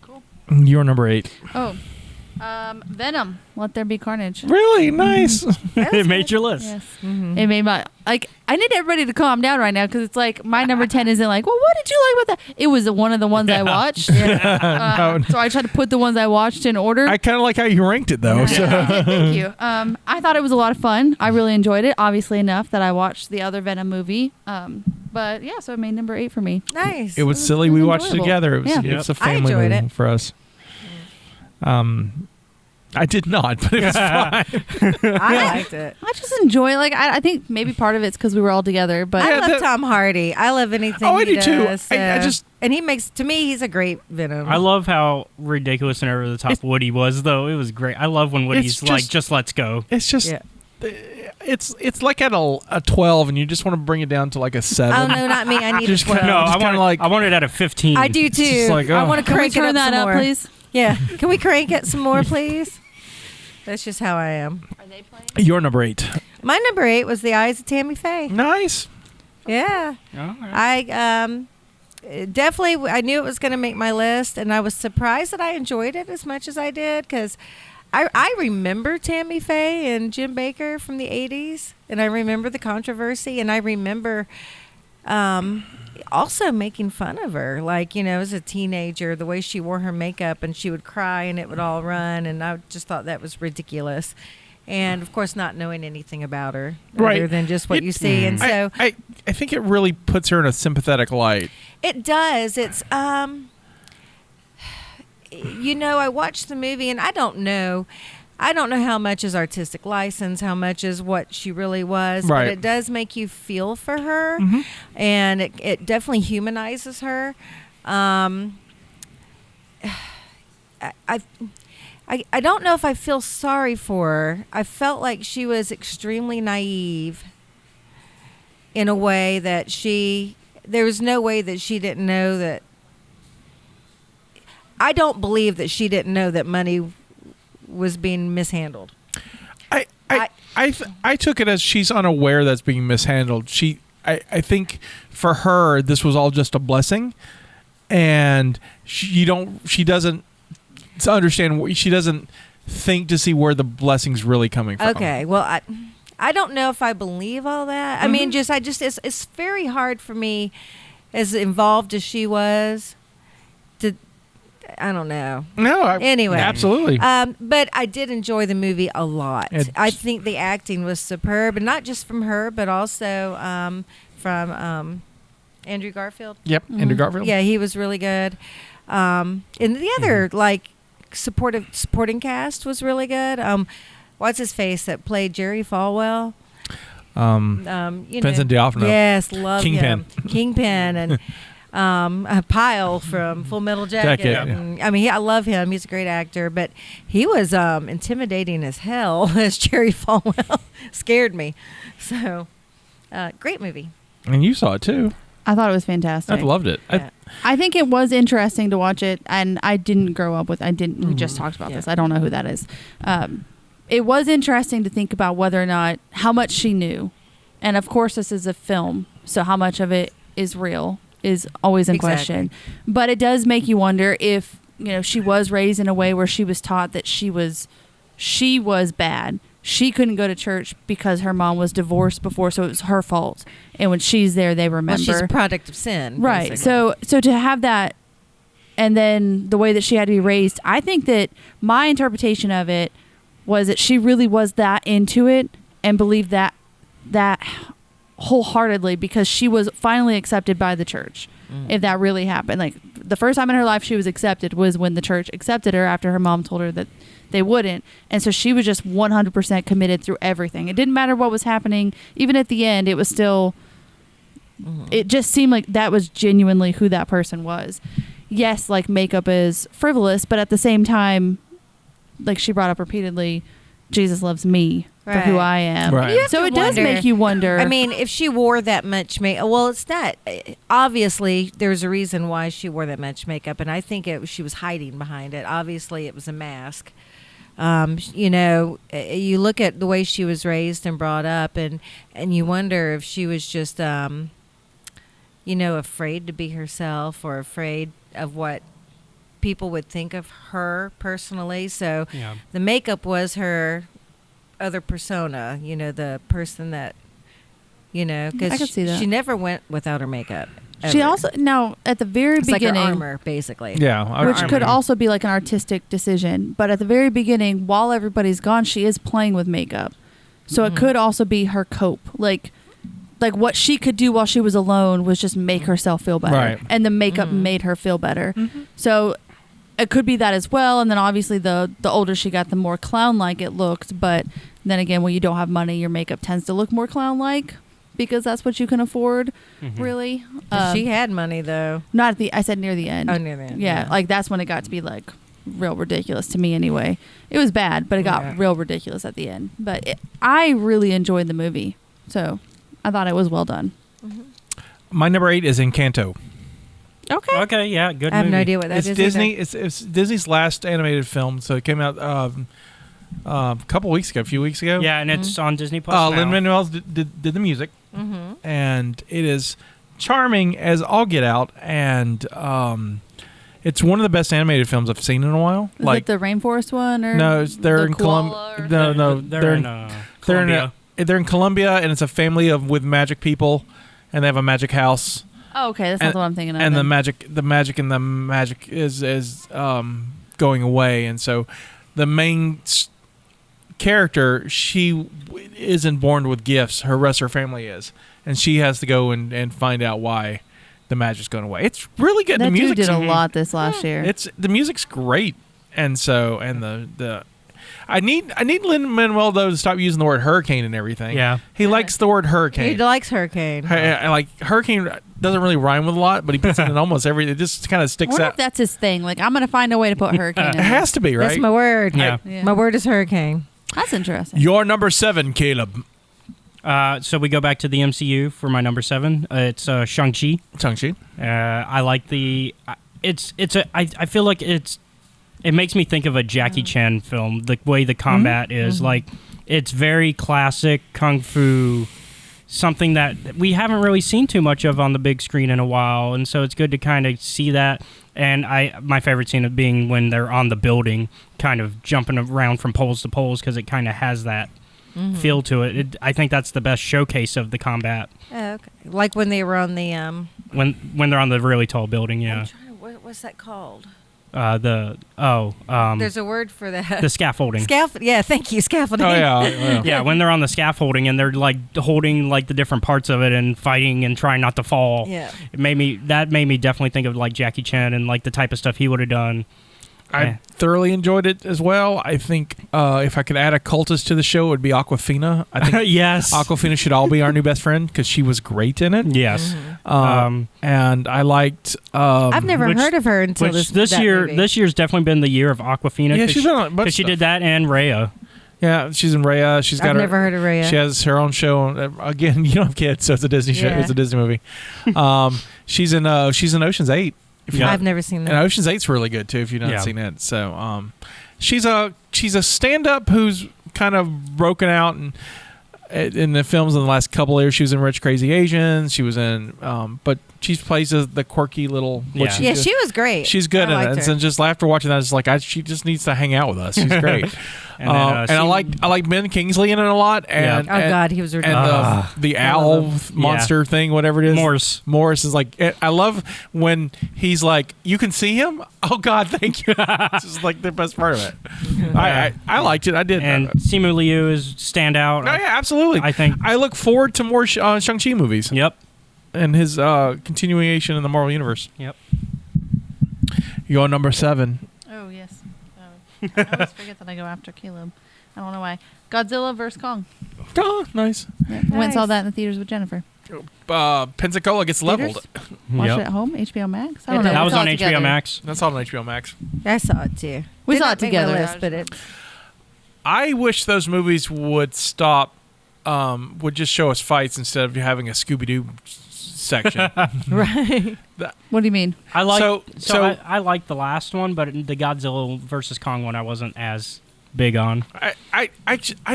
Cool. Your number 8. Oh, Venom. Let There Be Carnage. Really nice. It made your list. Yes. Mm-hmm. It made my I need everybody to calm down right now because it's like my number 10 isn't like, well, what did you like about that? It was one of the ones I watched. No. So I tried to put the ones I watched in order. I kind of like how you ranked it though. So. Thank you. I thought it was a lot of fun. I really enjoyed it. Obviously enough that I watched the other Venom movie. But yeah, so it made number 8 for me. Nice. It was silly. We watched enjoyable. together. It was, Yeah. it was a family enjoyed movie it. for us. I did not, but it was fine. I liked it. I just enjoy I think maybe part of it's because we were all together. But I love Tom Hardy. I love anything I he do too. does. I just and he makes, to me, he's a great Venom. I love how ridiculous and over the top Woody was, though. It was great. I love when Woody's just let's go. it's just it's like at a 12, and you just want to bring it down to like a 7. Oh, no, not me. I need Just a 12. kinda- No, just I want it at a 15. I do too. just like, I oh. want to can we crank it turn up that some up, more. please? Yeah. Can we crank it some more, please? That's just how I am. Are they playing? Your number 8. My number 8 was The Eyes of Tammy Faye. Nice. Yeah. All right. I definitely, I knew it was going to make my list, and I was surprised that I enjoyed it as much as I did, because I remember Tammy Faye and Jim Baker from the 80s, and I remember the controversy, and I remember also making fun of her, like, as a teenager, the way she wore her makeup, and she would cry and it would all run, and I just thought that was ridiculous. And of course, not knowing anything about her other than just what you see. And so I think it really puts her in a sympathetic light. it does. It's I watched the movie, and I don't know how much is artistic license, how much is what she really was, Right. but it does make you feel for her, Mm-hmm. and it definitely humanizes her. I don't know if I feel sorry for her. I felt like she was extremely naive in a way that there was no way that she didn't know that. I don't believe that she didn't know that money was being mishandled. I took it as she's unaware that's being mishandled. I think for her this was all just a blessing, and she doesn't understand. She doesn't think to see where the blessing's really coming from. Okay, well, I don't know if I believe all that. Mm-hmm. I mean, it's very hard for me, as involved as she was, to. I don't know. No. Anyway. Absolutely. But I did enjoy the movie a lot. I think the acting was superb, and not just from her, but also from Andrew Garfield. Yep. Andrew Garfield. Yeah, he was really good. And the other supporting cast was really good. What's his face that played Jerry Falwell? Vincent D'Onofrio. Yes, love Kingpin. him. Kingpin and a Pyle from Full Metal Jacket. Yeah. And, I mean, I love him. He's a great actor, but he was intimidating as hell as Jerry Falwell. Scared me. So, great movie. And you saw it too. I thought it was fantastic. I loved it. Yeah. I think it was interesting to watch it, and I didn't grow up with. We just talked about this. I don't know who that is. It was interesting to think about whether or not how much she knew, and of course this is a film, so how much of it is real is always in question. But it does make you wonder if she was raised in a way where she was taught that she was bad. She couldn't go to church because her mom was divorced before, so it was her fault. And when she's there, they remember. Well, she's a product of sin. Right. Basically. So to have that, and then the way that she had to be raised, I think that my interpretation of it was that she really was that into it and believed that wholeheartedly because she was finally accepted by the church. If that really happened. Like the first time in her life she was accepted was when the church accepted her after her mom told her that they wouldn't. And so she was just 100% committed through everything. It didn't matter what was happening. Even at the end, it was still, it just seemed like that was genuinely who that person was. Yes, like makeup is frivolous, but at the same time, like she brought up repeatedly, Jesus loves me for who I am. Right. You have So to it does wonder- make you wonder. I mean, if she wore that much makeup, well, it's not. Obviously, there's a reason why she wore that much makeup, and I think she was hiding behind it. Obviously, it was a mask. You look at the way she was raised and brought up, and you wonder if she was just, afraid to be herself or afraid of what people would think of her personally. So the makeup was her other persona, the person that, I because could see that. she never went without her makeup. She ever. also now at the very It's like beginning, her armor, basically. Yeah, which could also be like an artistic decision. But at the very beginning, while everybody's gone, she is playing with makeup, so it could also be her cope. Like what she could do while she was alone was just make herself feel better, Right. and the makeup made her feel better. So it could be that as well. And then obviously the older she got, the more clown-like it looked. But then again, when you don't have money, your makeup tends to look more clown-like, because that's what you can afford, really. She had money, though. Not at the. I said near the end. Oh, near the end. Yeah, like that's when it got to be like real ridiculous to me. Anyway, it was bad, but it got real ridiculous at the end. But I really enjoyed the movie, so I thought it was well done. My number 8 is Encanto. Okay, yeah, good I have movie. no idea what that is. It's Disney. It's Disney's last animated film, so it came out a few weeks ago. Yeah, and it's on Disney Plus now. Lin-Manuel did the music, and it is charming as all get out, and it's one of the best animated films I've seen in a while. Is it the rainforest one or no, they're in koala Colombia. or- No, They're in Colombia. They're in Colombia, and it's a family with magic people, and they have a magic house. Oh, okay, that's not the one I'm thinking of. And then. the magic is going away, and so the main character, she isn't born with gifts. Her rest of her family is, and she has to go and find out why the magic's going away. It's really good. That The dude music's did a lot this last year. the music's great, and so the I need Lin-Manuel though to stop using the word hurricane and everything. Yeah. He likes the word hurricane. He likes hurricane. Like hurricane doesn't really rhyme with a lot, but he puts it in almost every. It just kind of I sticks wonder out. if that's his thing. Like, I'm gonna find a way to put hurricane in It there. has to be, right? That's my word. Yeah. Yeah. My word is hurricane. That's interesting. Your number 7, Caleb. So we go back to the MCU for my number 7. It's Shang-Chi. Shang-Chi. I like the. I feel like it makes me think of a Jackie Chan film. The way the combat is like, it's very classic kung fu, something that we haven't really seen too much of on the big screen in a while, and so it's good to kind of see that. And my favorite scene of being when they're on the building, kind of jumping around from poles to poles, because it kind of has that feel to it. I think that's the best showcase of the combat. Oh, okay. Like when they were on the When they're on the really tall building, yeah. what's that called? There's There's a word for that. the scaffolding. Yeah, thank you, scaffolding. Oh yeah. Yeah, when they're on the scaffolding and they're like holding like the different parts of it and fighting and trying not to fall. Yeah. It made me definitely think of like Jackie Chan and like the type of stuff he would have done. I thoroughly enjoyed it as well. I think if I could add a cultist to the show, it would be Aquafina. I think Yes. Aquafina should all be our new best friend because she was great in it. Yes. And I liked. I've never heard of her until Which this year. movie. This year's definitely been the year of Aquafina. Yeah, she's been on a bunch because of she stuff. did that and Raya. Yeah, she's in Raya. She's got I've never heard of Raya. She has her own show. Again, you don't have kids, so it's a Disney show. Yeah. It's a Disney movie. She's in Ocean's 8. I've never seen And that. Ocean's 8's really good too. If you've not Yeah. seen it, so she's a stand-up who's kind of broken out and in the films in the last couple of years. She was in Rich Crazy Asians. She was in, but she plays the quirky little. Yeah. Yeah, she was great. She's good I at it. liked And her. so just after watching that, it's like she just needs to hang out with us. She's great. And then, and I like Ben Kingsley in it a lot. And Oh God, he was and ridiculous. the owl monster thing, whatever it is. Morris is like, I love when he's like, you can see him. Oh God, thank you. It's just like the best part of it. I liked it. I did. And Simu Liu is standout. Oh yeah, absolutely. I think. I look forward to more Shang-Chi movies. Yep. And his continuation in the Marvel Universe. Yep. Your number 7. Oh yes. I always forget that I go after Caleb. I don't know why. Godzilla vs Kong. Oh, nice. Yeah. Went and saw that in the theaters with Jennifer. Pensacola gets leveled. Watch Yep. it at home. HBO Max. I don't know. That We was saw on it HBO together. Max. That's all on HBO Max. I saw it too. We Did saw not it make my together. list, but it. I wish those movies would stop. Would just show us fights instead of having a Scooby-Doo section. Right. What do you mean? I like So- I like the last one, but the Godzilla versus Kong one I wasn't as big on. I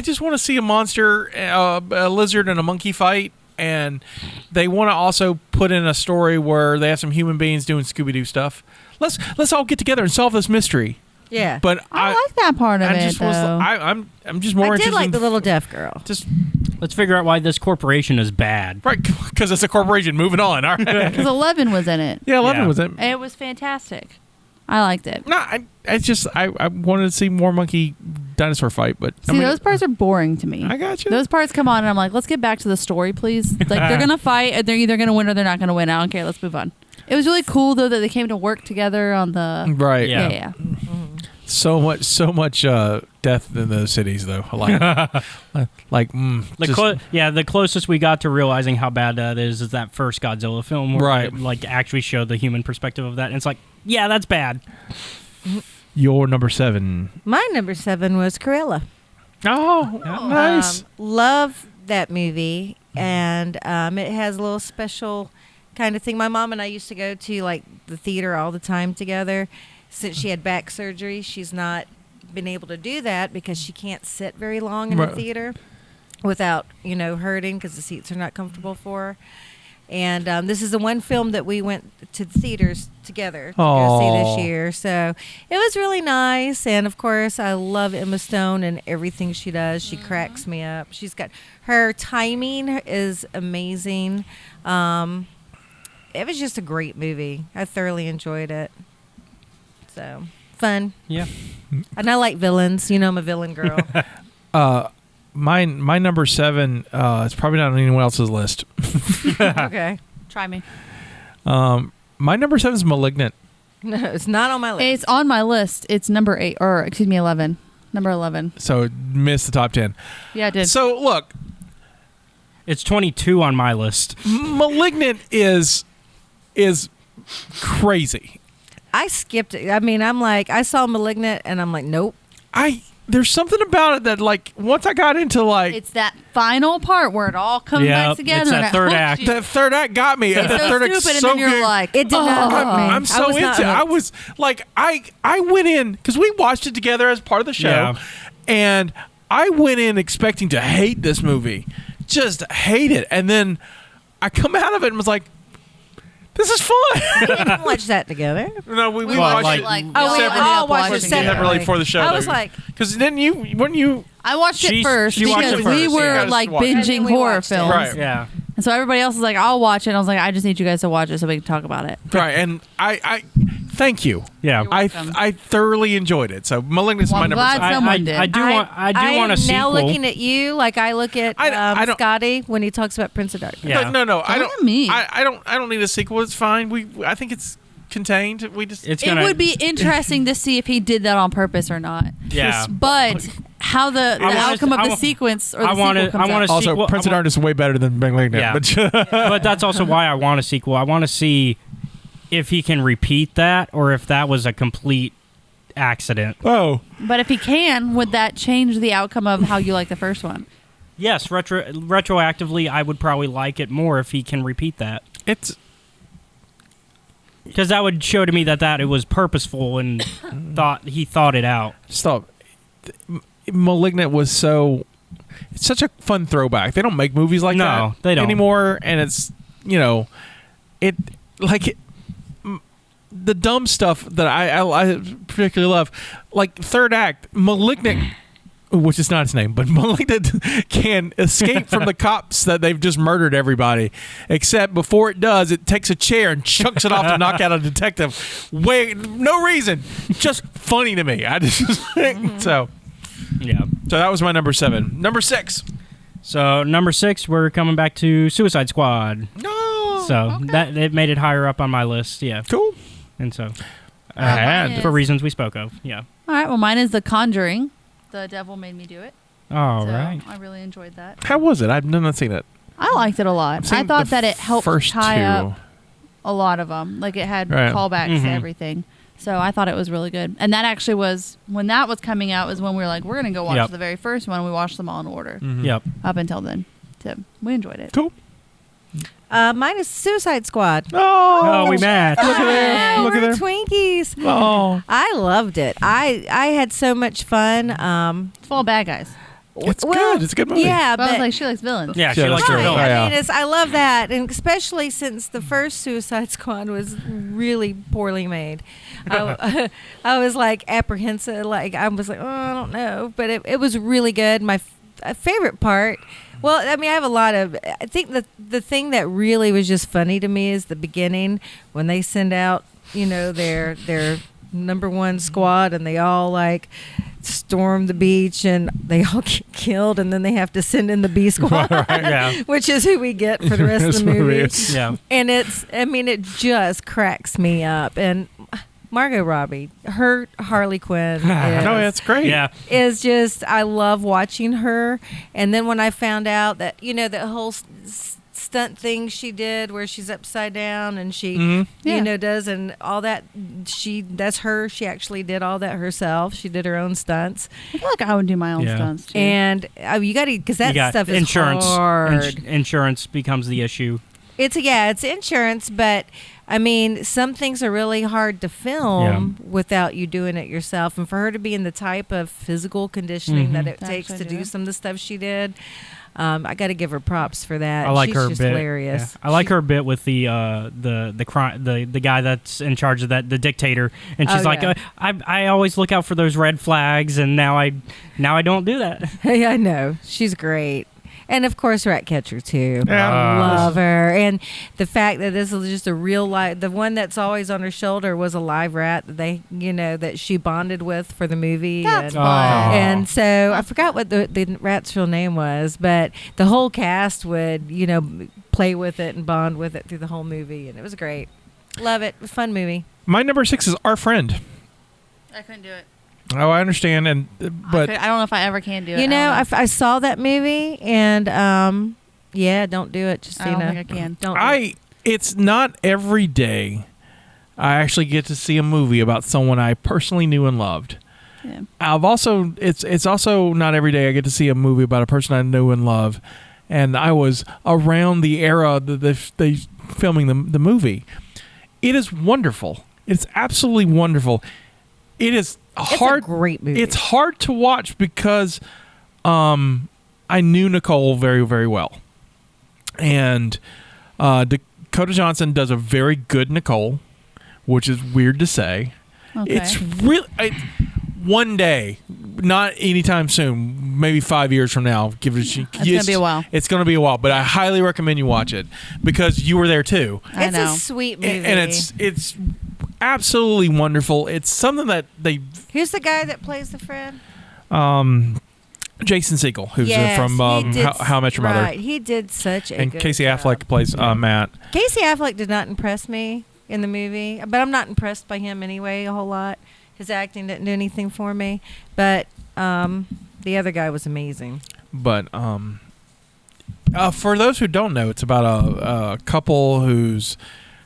just want to see a monster, a lizard, and a monkey fight, and they want to also put in a story where they have some human beings doing Scooby-Doo stuff. Let's all get together and solve this mystery. Yeah. But I like that part of it, though. I'm just more I interested did like in the little deaf girl. just Let's figure out why this corporation is bad. right because it's a corporation. Moving on. All right. Because 11 was in it. Yeah, 11 Yeah. was it. And it was fantastic. I liked it. No, I wanted to see more monkey dinosaur fight, but See, those parts are boring to me. I got you. Those parts come on, and I'm like, let's get back to the story, please. Like, they're going to fight, and they're either going to win or they're not going to win. I don't care. Let's move on. It was really cool, though, that they came to work together on the... Right. Yeah. Yeah. So much death in those cities, though. The closest we got to realizing how bad that is that first Godzilla film, where Right. it, like actually showed the human perspective of that. And it's like, yeah, that's bad. Your number 7. My number 7 was Cruella. Oh, nice. Love that movie, and it has a little special kind of thing. My mom and I used to go to like the theater all the time together. Since she had back surgery, she's not been able to do that because she can't sit very long in a Right. theater without, hurting because the seats are not comfortable for her. And this is the one film that we went to the theaters together to go see this year. So it was really nice. And, of course, I love Emma Stone and everything she does. She cracks me up. She's got her timing is amazing. It was just a great movie. I thoroughly enjoyed it. So, fun. Yeah. And I like villains. I'm a villain girl. My number 7 is probably not on anyone else's list. Okay. Try me. My number 7 is Malignant. No, it's not on my list. It's on my list. It's number 8, or excuse me, 11. Number 11. So missed the top 10. Yeah, I did. So look, It's 22 on my list. Malignant is crazy. I skipped it. I mean, I'm like, I saw Malignant, and I'm like, nope. There's something about it that, like, once I got into, like... It's that final part where it all comes back Yep, together. it's that and third hooks act. you. That third act got me. It's That so third act stupid, and so then you're good. like, It did not hook me. I'm so I was not into it. I hooked. was, like, I went in... Because we watched it together as part of the show. Yeah. And I went in expecting to hate this movie. Just hate it. And then I come out of it and was like, this is fun. We didn't watch that together. No, we We watched watched it it like Oh, we ended all up watched it watching separately. for the show. I was like, Because then when you... I watched it She first watched because it we first. were You guys like watched it. And then binging we horror watched it. films. Right. Yeah. And so everybody else was like, I'll watch it. And I was like, I just need you guys to watch it so we can talk about it. Right, and I thank you. Yeah. You're I welcome. I thoroughly enjoyed it. So Malignant is Well, my I'm number glad 7. someone did. I do want a I'm sequel. now looking at you like I look at I don't- Scotty when he talks about Prince of Darkness. Yeah. No, I Look don't. at me. I don't need a sequel. It's fine. I think it's contained. We just It's It gonna, would be interesting to see if he did that on purpose or not. Yeah. But how the wanna- outcome of I the wa- sequence or the I wanna- sequel comes I wanna out. also sequel- Prince of Darkness is way better than Malignant. Yeah. But but that's also why I want a sequel. I want to see if he can repeat that or if that was a complete accident. oh, But if he can, would that change the outcome of how you like the first one? Yes, retroactively, I would probably like it more if he can repeat that. it's Because that would show to me that it was purposeful and he thought it out. stop. Malignant was so. It's such a fun throwback. They don't make movies like No, that they don't. anymore, and it's the dumb stuff that I particularly love, like third act, Malignant, which is not its name, but Malignant can escape from the cops that they've just murdered everybody, except before it does, it takes a chair and chunks it off to knock out a detective. No reason, just funny to me. I just so Yeah. that was my number 7. Number 6. So number 6, we're coming back to Suicide Squad. No. So that it made it higher up on my list. Yeah. Cool. And so mine is- for reasons we spoke of. Yeah. All right. Well, mine is The Conjuring. The devil made me do it. All so right. I really enjoyed that. How was it? I've not seen it. I liked it a lot. I've seen I thought the that it helped first tie two. up a lot of them. Like it had Right. callbacks to Mhm. everything. So I thought it was really good. And that actually was, when that was coming out, was when we were like, we're going to go watch the very first one. We watched them all in order. Yep. Up until then. So we enjoyed it. Cool. Mine is Suicide Squad. Oh, we matched. Look at there. Look at We're there. Twinkies. Oh. I loved it. I had so much fun. It's full of bad guys. It's good. It's a good movie. Yeah, But I was but like, she likes villains. Yeah, she Yeah, likes that's her true. villain. Oh, yeah. I mean, I love that, and especially since the first Suicide Squad was really poorly made. I was like apprehensive. Like I was like, oh, I don't know, but it was really good. My favorite part. Well, I mean, I have a lot of. I think the thing that really was just funny to me is the beginning when they send out, their number one squad, and they all like storm the beach and they all get killed, and then they have to send in the B squad, Yeah. which is who we get for the rest of the movie. Yeah. And it just cracks me up. And Margot Robbie, her Harley Quinn No, that's great. Yeah. is just, I love watching her. And then when I found out that, that whole stunt thing she did where she's upside down and she, does and all that, that's her. She actually did all that herself. She did her own stunts. I feel like I would do my own stunts too. And you got to, because that stuff is insurance. hard. Insurance becomes the issue. It's insurance, but I mean, some things are really hard to film without you doing it yourself. And for her to be in the type of physical conditioning that it takes to do some of the stuff she did, I got to give her props for that. I like She's her just bit. hilarious. Yeah. I like her bit with the guy that's in charge of that, the dictator, and she's like, I always look out for those red flags, and now I don't do that. Hey, I know, she's great. And of course, Ratcatcher too. Yeah. I love her, and the fact that this is just a real life. The one that's always on her shoulder was a live rat that that she bonded with for the movie. That's and, fun. and so I forgot what the rat's real name was, but the whole cast would play with it and bond with it through the whole movie, and it was great. Love it. Fun movie. My number 6 is Our Friend. I couldn't do it. Oh, I understand, but I don't know if I ever can do it. I saw that movie, and don't do it, Justina. I don't think I can. Don't. It's not every day I actually get to see a movie about someone I personally knew and loved. Yeah. It's also not every day I get to see a movie about a person I knew and love, and I was around the era that they filming the movie. It is wonderful. It's absolutely wonderful. It is hard. It's a great movie. It's hard to watch because I knew Nicole very, very well, and Dakota Johnson does a very good Nicole, which is weird to say. Okay. It's really one day, not anytime soon. Maybe 5 years from now. Give it. It's gonna be a while. It's gonna be a while, but I highly recommend you watch it because you were there too. It's know. a sweet movie. And it's absolutely wonderful. It's something that they. Who's the guy that plays the friend? Jason Segel, who's from he did How I Met Your Mother. Right, he did such a And good Casey job. Affleck plays Matt. Casey Affleck did not impress me in the movie, but I'm not impressed by him anyway a whole lot. His acting didn't do anything for me, but the other guy was amazing. But for those who don't know, it's about a couple who's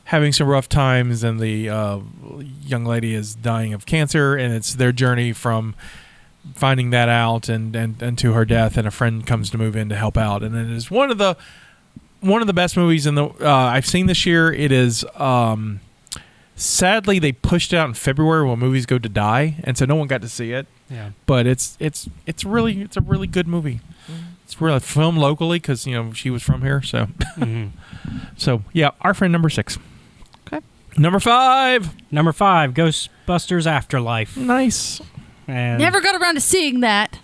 having some rough times, and the young lady is dying of cancer, and it's their journey from finding that out and to her death, and a friend comes to move in to help out, and it is one of the best movies in the I've seen this year. It is sadly they pushed it out in February when movies go to die, and so no one got to see it. Yeah. But it's a really good movie. It's really filmed locally because she was from here, so so yeah, Our Friend, number 6. Okay. Number 5, Ghostbusters Afterlife. nice. And Never got around to seeing that.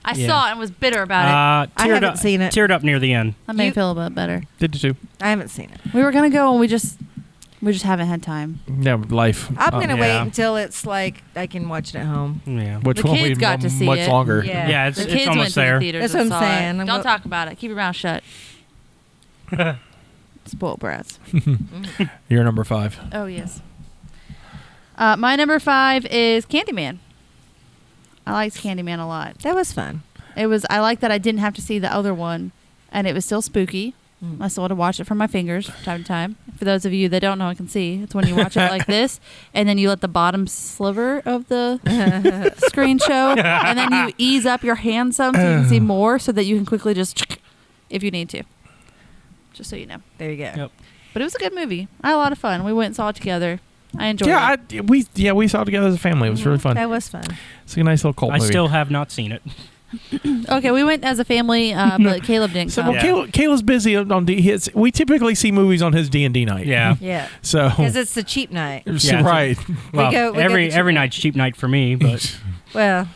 I saw it and was bitter about it. I haven't seen it. Teared up near the end. That made me feel a bit better. Did you too? I haven't seen it. We were gonna go and we just haven't had time. Yeah, life. I'm gonna wait Yeah. until it's like I can watch it at home. Yeah. Which The won't kids be got to see much it. longer. Yeah. Yeah, The it's kids went almost to there. the theaters. That's and what I'm saw it. saying. Don't talk about it. Keep your mouth shut. Spoiled brats. You're number 5. Oh yes. My number 5 is Candyman. I liked Candyman a lot. That was fun. I like that I didn't have to see the other one, and it was still spooky. I still had to watch it from my fingers from time to time. For those of you that don't know and can see, it's when you watch it like this, and then you let the bottom sliver of the screen show, and then you ease up your hand some so you can see more, so that you can quickly just, if you need to. Just so you know. There you go. Yep. But it was a good movie. I had a lot of fun. We went and saw it together. I enjoyed it. We saw it together as a family. It was really fun. That was fun. It's a nice little cult I movie. still have not seen it. Okay, we went as a family, but Caleb didn't So come. Caleb's busy on we typically see movies on his D&D night. Yeah. Yeah. So Because it's the cheap night. Yeah. right. Well, we go the every cheap night. night's cheap night for me, but Well,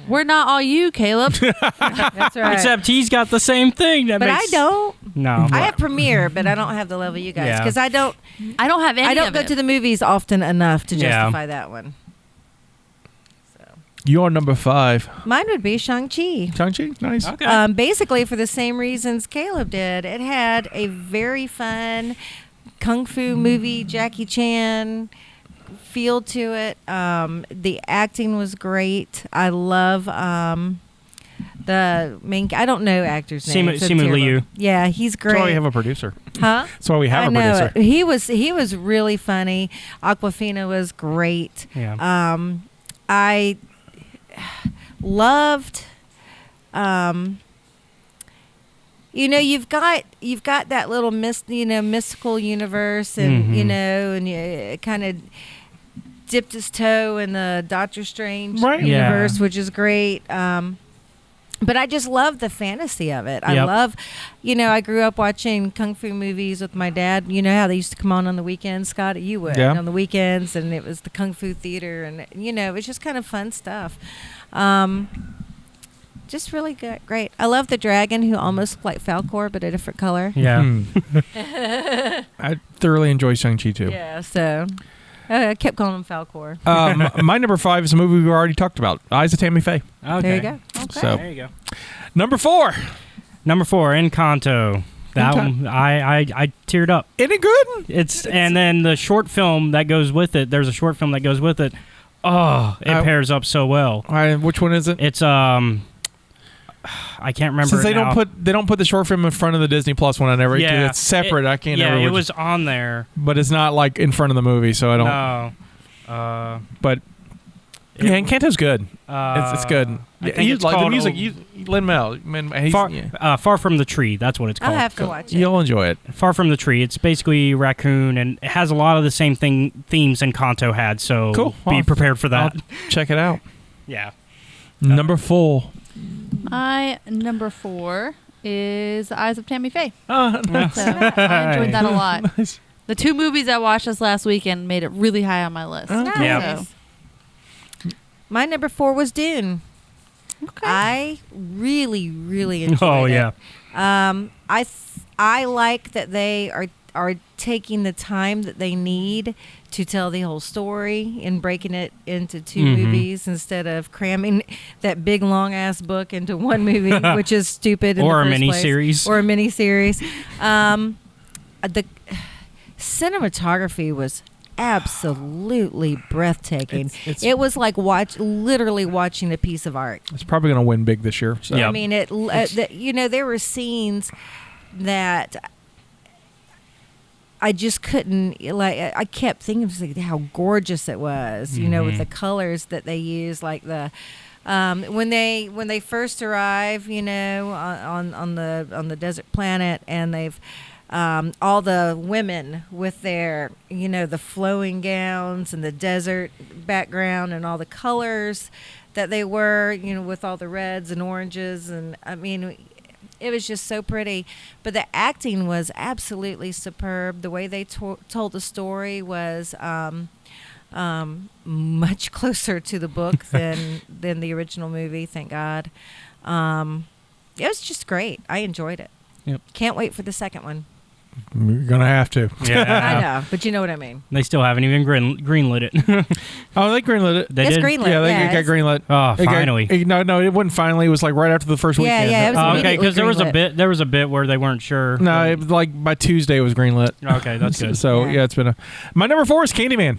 We're not all you, Caleb. that's right. except he's got the same thing. That but I makes, don't. No. I have Premiere, but I don't have the level you guys. Yeah. Because I don't have any I don't of go it. to the movies often enough to Yeah. justify that one. So You're number 5. mine would be Shang-Chi. Shang-Chi? Nice. Okay. Basically, for the same reasons Caleb did. It had a very fun kung fu movie, Jackie Chan feel to it. The acting was great. I love the main. I don't know actors' names. so Simu terrible. Liu. Yeah, he's great. That's why we have a producer. Huh? That's why we have I a know producer. it. He was really funny. Aquafina was great. Yeah. I loved. You've got that little mystical universe, and and you kind of dipped his toe in the Doctor Strange Right. universe, Yeah. which is great. But I just love the fantasy of it. I Yep. love, I grew up watching kung fu movies with my dad. You know how they used to come on the weekends, Scott? You would. Yeah. On the weekends, and it was the kung fu theater, and, it was just kind of fun stuff. Just really good, great. I love the dragon who almost looked like Falcor, but a different color. Yeah. I thoroughly enjoy Shang-Chi too. Yeah, so I kept calling him Falcor. My number 5 is a movie we already talked about, Eyes of Tammy Faye. Okay. There you go. Okay. So- There you go. Number 4. Number 4, Encanto. That one, I teared up. Isn't it good? And then the short film that goes with it. There's a short film that goes with it. Oh, it pairs up so well. All right, which one is it? It's I can't remember. Since it now. they don't put the short film in front of the Disney Plus one. I never. Yeah, It's separate. I can't. Yeah, never it watch- was on there. but it's not like in front of the movie, so I don't. No. But yeah, Encanto's good. It's good. I think You it's like the called music. You Lin-Manuel. Far from the Tree. That's what it's called. I'll have to watch it. You'll enjoy it. Far from the Tree. It's basically raccoon, and it has a lot of the same themes Encanto had. So Cool. be prepared for that. I'll check it out. Yeah. Number 4. My number 4 is The Eyes of Tammy Faye. Nice. So I enjoyed that a lot. Nice. The 2 movies I watched this last weekend made it really high on my list. Nice. Yeah. My number 4 was Dune. Okay. I really, really enjoyed Oh it. yeah. I like that they are taking the time that they need to tell the whole story and breaking it into 2 movies instead of cramming that big long ass book into one movie, which is stupid. In Or the a first place. miniseries. Or a miniseries. The cinematography was absolutely breathtaking. It's- It was like literally watching a piece of art. It's probably going to win big this year. So. Yep. I mean, there were scenes that I just couldn't, I kept thinking of like how gorgeous it was, with the colors that they use, like the when they first arrive, on the desert planet, and they've all the women with their, the flowing gowns and the desert background and all the colors that they were, with all the reds and oranges. And I mean, it was just so pretty. But the acting was absolutely superb. The way they told the story was much closer to the book than the original movie, thank God. It was just great. I enjoyed it. Yep. Can't wait for the second one. You're going to have to. Yeah. I know, but you know what I mean. They still haven't even greenlit it. Oh, they greenlit it. They It's did. greenlit. Yeah, they yeah, got it's- greenlit. Oh, It got- finally. no, it wasn't finally. It was like right after the first Yeah, weekend. yeah, it was Oh, okay, immediately because greenlit. there was a bit where they weren't sure. No, it was like by Tuesday it was greenlit. Okay, that's good. So Yeah. yeah, it's been a. My number 4 is Candyman.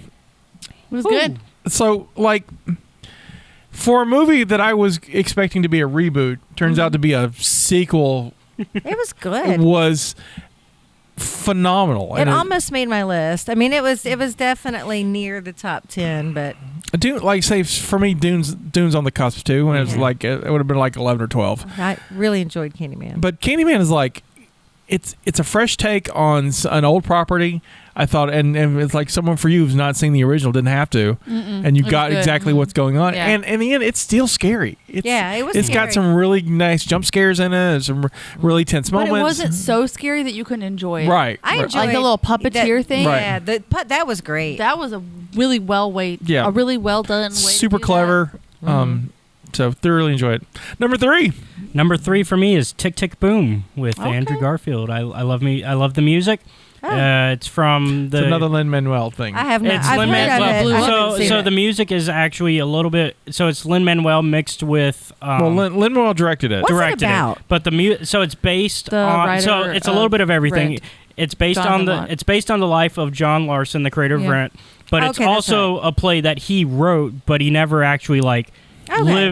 It was good. So like, for a movie that I was expecting to be a reboot, turns out to be a sequel It was good. It was phenomenal. It almost made my list. I mean, it was definitely near the top 10, but Dune, like say for me, Dune's on the cusp too, and it was like it would have been like 11 or 12. I really enjoyed Candyman. But Candyman is like it's a fresh take on an old property. I thought, and it's like someone for you who's not seen the original didn't have to, and you got exactly what's going on. Yeah. And in the end, it's still scary. It was. It's scary. got some really nice jump scares in it. And some really tense But moments. it wasn't so scary that you couldn't enjoy it. Right. I right. enjoyed Like the little puppeteer thing. Right. Yeah, that was great. That was a really a really well done way Super to do clever. So thoroughly enjoy it. Number 3. Number 3 for me is Tick Tick Boom with Okay. Andrew Garfield. I love the music. It's from the It's another Lin-Manuel thing. I have not. It's I've heard Lin-Manuel. of it. I haven't seen So it. the music is actually a little bit. So it's Lin-Manuel mixed with. Well, Lin-Manuel directed it. What's it directed about? But so it's based The on. So writer it's a little of bit of everything. Rent. It's based Jonathan on Larson. it's based on the life of John Larson, the creator of Yeah. Rent. But it's Okay, that's also a play that he wrote, but he never actually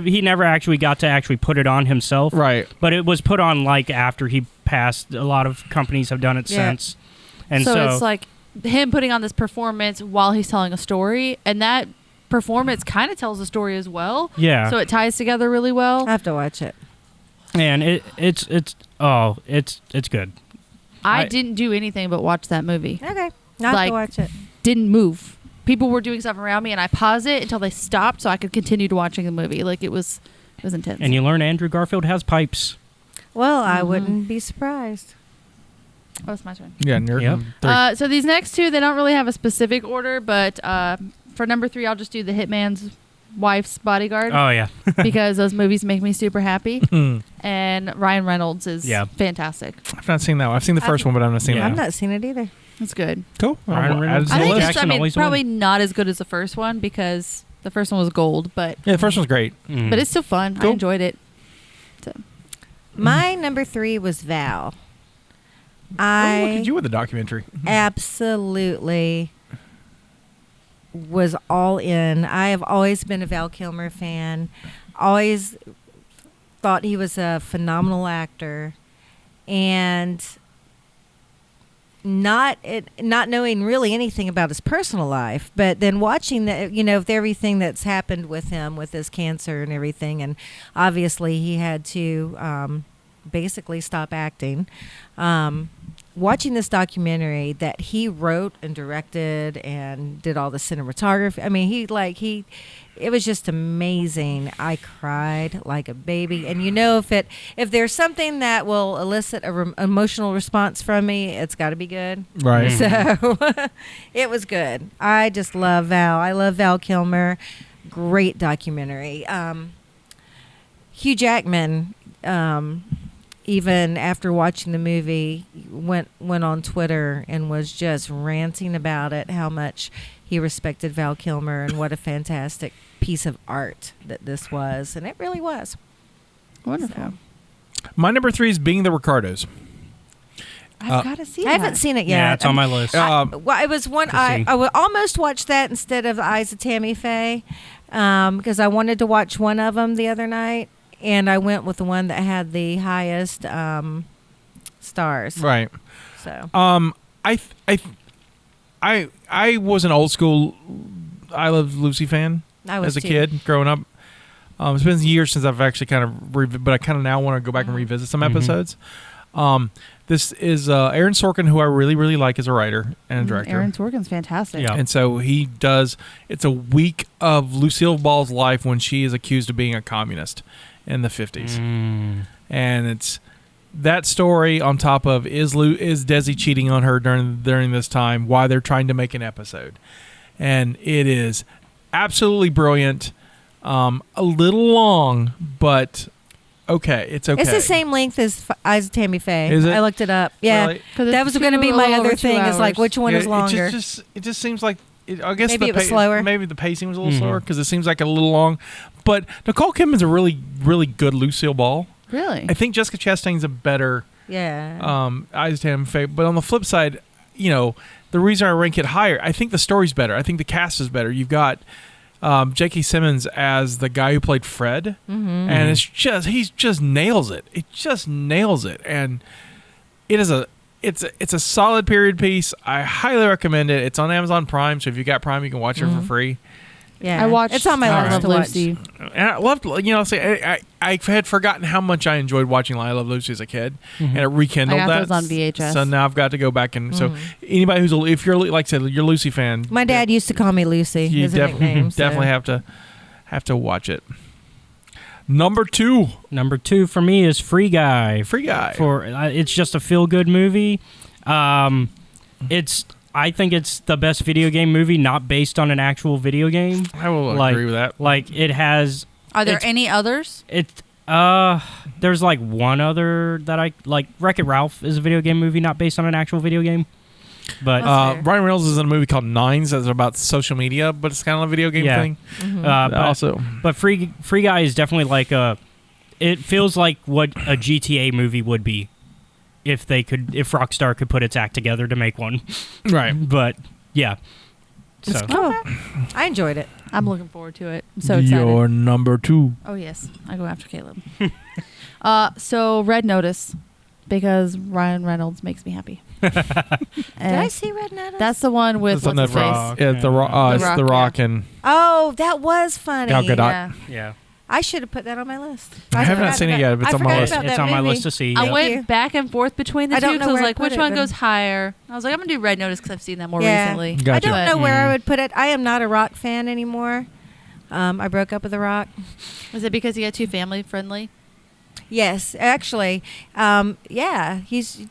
he never actually got to actually put it on himself. Right. But it was put on after he passed. A lot of companies have done it since. And so it's like him putting on this performance while he's telling a story, and that performance kind of tells a story as well. Yeah. So it ties together really well. I have to watch it. And it's good. I didn't do anything but watch that movie. Okay, I have to watch it. Didn't move. People were doing stuff around me, and I paused it until they stopped, so I could continue to watching the movie. Like it was intense. And you learn Andrew Garfield has pipes. Well, I wouldn't be surprised. Oh, it's my turn. Yeah. Yep. 3. So these next two, they don't really have a specific order, but for number 3, I'll just do The Hitman's Wife's Bodyguard Oh yeah. because those movies make me super happy, and Ryan Reynolds is fantastic. I've not seen that one. I've seen the first one, but I've not seen Yeah. I've not seen it either. It's good. Cool. Ryan Well, Reynolds. add it to I the think list. it's, Jackson always probably won. not as good as the first one because the first one was gold, but Yeah, the first one's great. but it's still fun. I Cool. enjoyed it. So. My number 3 was Val. Look I at you with the documentary. absolutely was all in. I have always been a Val Kilmer fan. Always thought he was a phenomenal actor, and not knowing really anything about his personal life, but then watching with everything that's happened with him with his cancer and everything, and obviously he had to basically stop acting. Watching this documentary that he wrote and directed and did all the cinematography. I mean, it was just amazing. I cried like a baby. And if there's something that will elicit an emotional response from me, it's got to be good. Right. So it was good. I just love Val. I love Val Kilmer. Great documentary. Hugh Jackman, even after watching the movie, went on Twitter and was just ranting about it, how much he respected Val Kilmer and what a fantastic piece of art that this was. And it really was. Wonderful. My number 3 is Being the Ricardos. I've got to see it. I haven't seen it yet. Yeah, it's on my list. It was one I would almost watch that instead of The Eyes of Tammy Faye because I wanted to watch one of them the other night, and I went with the one that had the highest stars. Right. So I was an old school I Love Lucy fan I was as a too. kid growing up. It's been years since I've actually kind of, but I kind of now want to go back and revisit some episodes. This is Aaron Sorkin, who I really, really like as a writer and a director. Aaron Sorkin's fantastic. Yeah. And so he does. It's a week of Lucille Ball's life when she is accused of being a communist in the 50s, and it's that story on top of is Desi cheating on her during this time? Why they're trying to make an episode, and it is absolutely brilliant. A little long, but okay, it's okay. It's the same length as Eyes of Tammy Faye. Is it? I looked it up. Yeah. Really? 'Cause it's That was going to be a my little other over 2 thing is like hours. which one is longer. It just seems like I guess Maybe the it was slower. Maybe the pacing was a little slower because it seems like a little long. But Nicole Kidman's a really, really good Lucille Ball. Really? I think Jessica Chastain's a better Yeah. Eyes of Tammy Faye. But on the flip side, the reason I rank it higher, I think the story's better. I think the cast is better. You've got J.K. Simmons as the guy who played Fred, and he just nails it. It just nails it, and it's a solid period piece. I highly recommend it. It's on Amazon Prime, so if you got Prime, you can watch it for free. Yeah, I watched. It's on my I list Love to watch. Lucy. And I loved, I had forgotten how much I enjoyed watching I Love Lucy as a kid, and it rekindled I got that. those on VHS. So now I've got to go back and so anybody if you're like I said, you're a Lucy fan. My dad used to call me Lucy. You His nickname. So. definitely have to watch it. Number two for me is Free Guy. Free Guy. It's just a feel good movie. I think it's the best video game movie not based on an actual video game. I will agree with that. Like it has. Are there any others? There's like one other that I like. Wreck-It Ralph is a video game movie not based on an actual video game. But Ryan Reynolds is in a movie called Nines that's about social media, but it's kind of a video game thing. But Free Guy is definitely like it feels like what a GTA movie would be if Rockstar could put its act together to make one. Right. But yeah. So I enjoyed it. I'm looking forward to it. I'm so excited. Your number two. Oh yes, I go after Caleb. So Red Notice, because Ryan Reynolds makes me happy. Did I see Red Notice? That's the one with what's his face? Yeah, The Rock. It's The Rock and Oh, that was funny. Gal Gadot. yeah. I should have put that on my list. I have not seen it yet, but it's on my list. It's on my list to see. I went back and forth between the two don't know because I was where I like, put which it, one but- goes higher? I was like, I'm gonna do Red Notice because I've seen that more Yeah. recently. Gotcha. I don't know where I would put it. I am not a Rock fan anymore. I broke up with The Rock. Is it because he got too family friendly? Yes, actually. Yeah, he's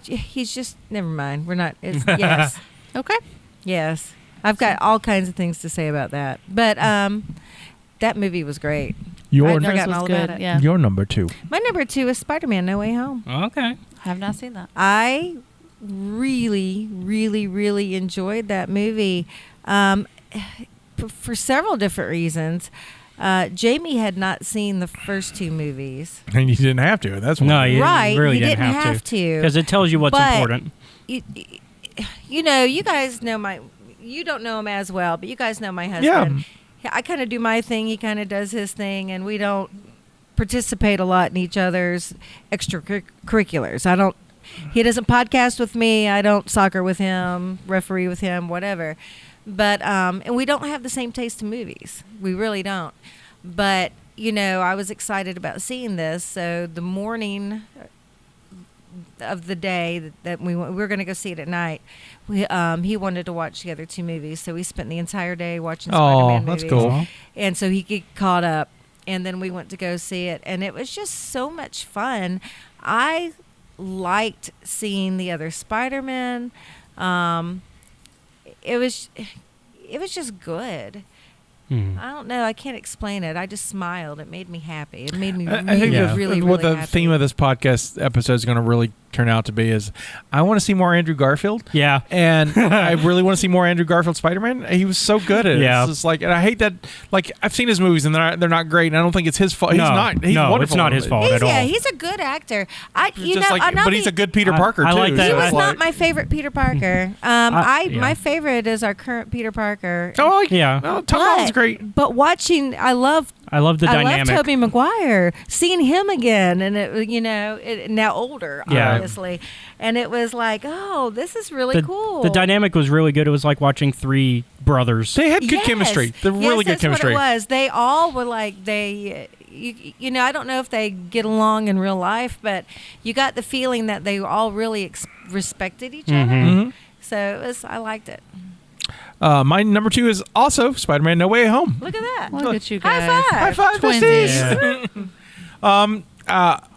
just never mind. We're not. It's, yes, Okay. yes. I've got all kinds of things to say about that, but that movie was great. Your I'd Notice forgotten was all good. about it. Yeah. Your number two. My number 2 is Spider-Man: No Way Home. Okay. I have not seen that. I really, really, really enjoyed that movie for several different reasons. Jamie had not seen the first 2 movies. And you didn't have to. That's No, you Right, really you didn't have to. because it tells you what's But- important. You know, you guys know you don't know him as well, but you guys know my husband. Yeah. I kind of do my thing. He kind of does his thing, and we don't participate a lot in each other's extracurriculars. He doesn't podcast with me. I don't soccer with him, referee with him, whatever. But, and we don't have the same taste in movies. We really don't. But, you know, I was excited about seeing this. So the morning of the day that we were going to go see it at night, he wanted to watch the other 2 movies. So we spent the entire day watching Spider-Man movies. that's cool. And so he get caught up. And then we went to go see it. And it was just so much fun. I liked seeing the other Spider-Man. It was just good. I don't know. I can't explain it. I just smiled. It made me happy. It made me I think really what the happy. theme of this podcast episode is going to really turn out to be is I want to see more Andrew Garfield. Yeah. And I really want to see more Andrew Garfield Spider-Man. He was so good at it. Yeah. It's just like, and I hate that. Like, I've seen his movies and they're not great. And I don't think it's his fault. He's not. He's no, wonderful. it's not his fault at all. He's a good actor. But he's a good Peter Parker I too. like that. He was I not my favorite Peter Parker. My favorite is our current Peter Parker. Oh, Yeah. Well, Tom Holland's great. But watching, I love the dynamic. love Tobey Maguire. Seeing him again, and it, now older, Yeah. obviously, and it was like, oh, this is really cool. The dynamic was really good. It was like watching 3 brothers. They had good chemistry. They're really good that's chemistry. What it was. They all were like you know, I don't know if they get along in real life, but you got the feeling that they all really respected each other. Mhm. So I liked it. My number 2 is also Spider-Man: No Way Home. Look at that. Look at you guys. High five. High five, Twinsies. besties.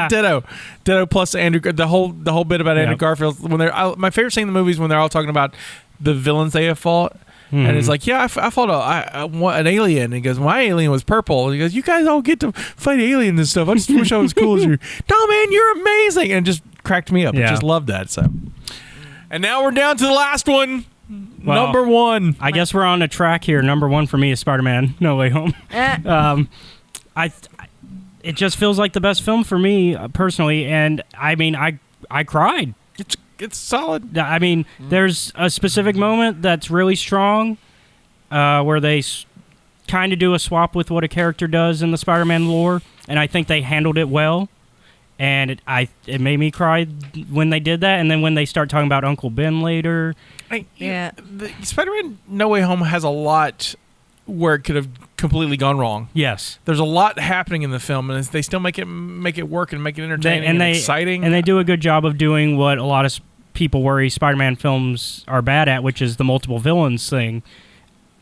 Ditto. Ditto plus Andrew. The whole bit about Andrew Garfield when my favorite scene in the movie is when they're all talking about the villains they have fought. And it's like, yeah, I fought an alien. And he goes, my alien was purple. And he goes, you guys all get to fight aliens and stuff. I just wish I was cool as you. No, man, you're amazing. And it just cracked me up. I just loved that. So, and now we're down to the last one. Well, number 1. I guess we're on a track here. Number 1 for me is Spider-Man: No Way Home. It just feels like the best film for me personally, and I mean, I cried. It's solid. I mean, there's a specific moment that's really strong, where they kind of do a swap with what a character does in the Spider-Man lore, and I think they handled it well. And it made me cry when they did that, and then when they start talking about Uncle Ben later. The Spider-Man No Way Home has a lot where it could have completely gone wrong. Yes, there's a lot happening in the film, and they still make it work and make it entertaining and exciting. And they do a good job of doing what a lot of people worry Spider-Man films are bad at, which is the multiple villains thing.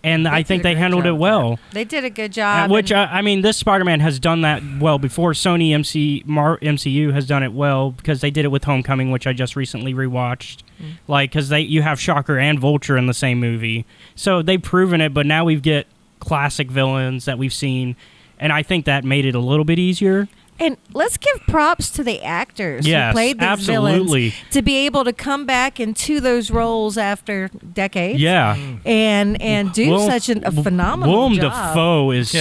And I think they handled it well. They did a good job. Which, I mean, this Spider-Man has done that well before. Sony MCU has done it well because they did it with Homecoming, which I just recently rewatched. Like, because you have Shocker and Vulture in the same movie. So they've proven it, but now we get classic villains that we've seen. And I think that made it a little bit easier. And let's give props to the actors who played these absolutely. villains to be able to come back into those roles after decades. Yeah. And do such a phenomenal Willem job. Dafoe is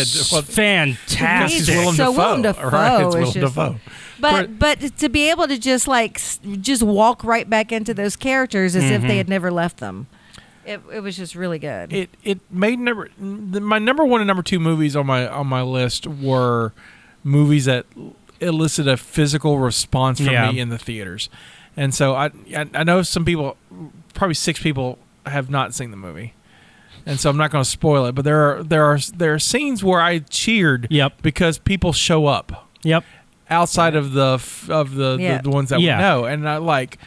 fantastic. Willem Dafoe Right, it's is Willem just... Dafoe. But to be able to just walk right back into those characters as if they had never left them. It was just really good. It made my number one and number two movies on my list were movies that elicit a physical response from me in the theaters. And so I know some people, probably 6 people, have not seen the movie. And so I'm not going to spoil it, but there are scenes where I cheered because people show up. Yep. Outside of the ones that we know, and I like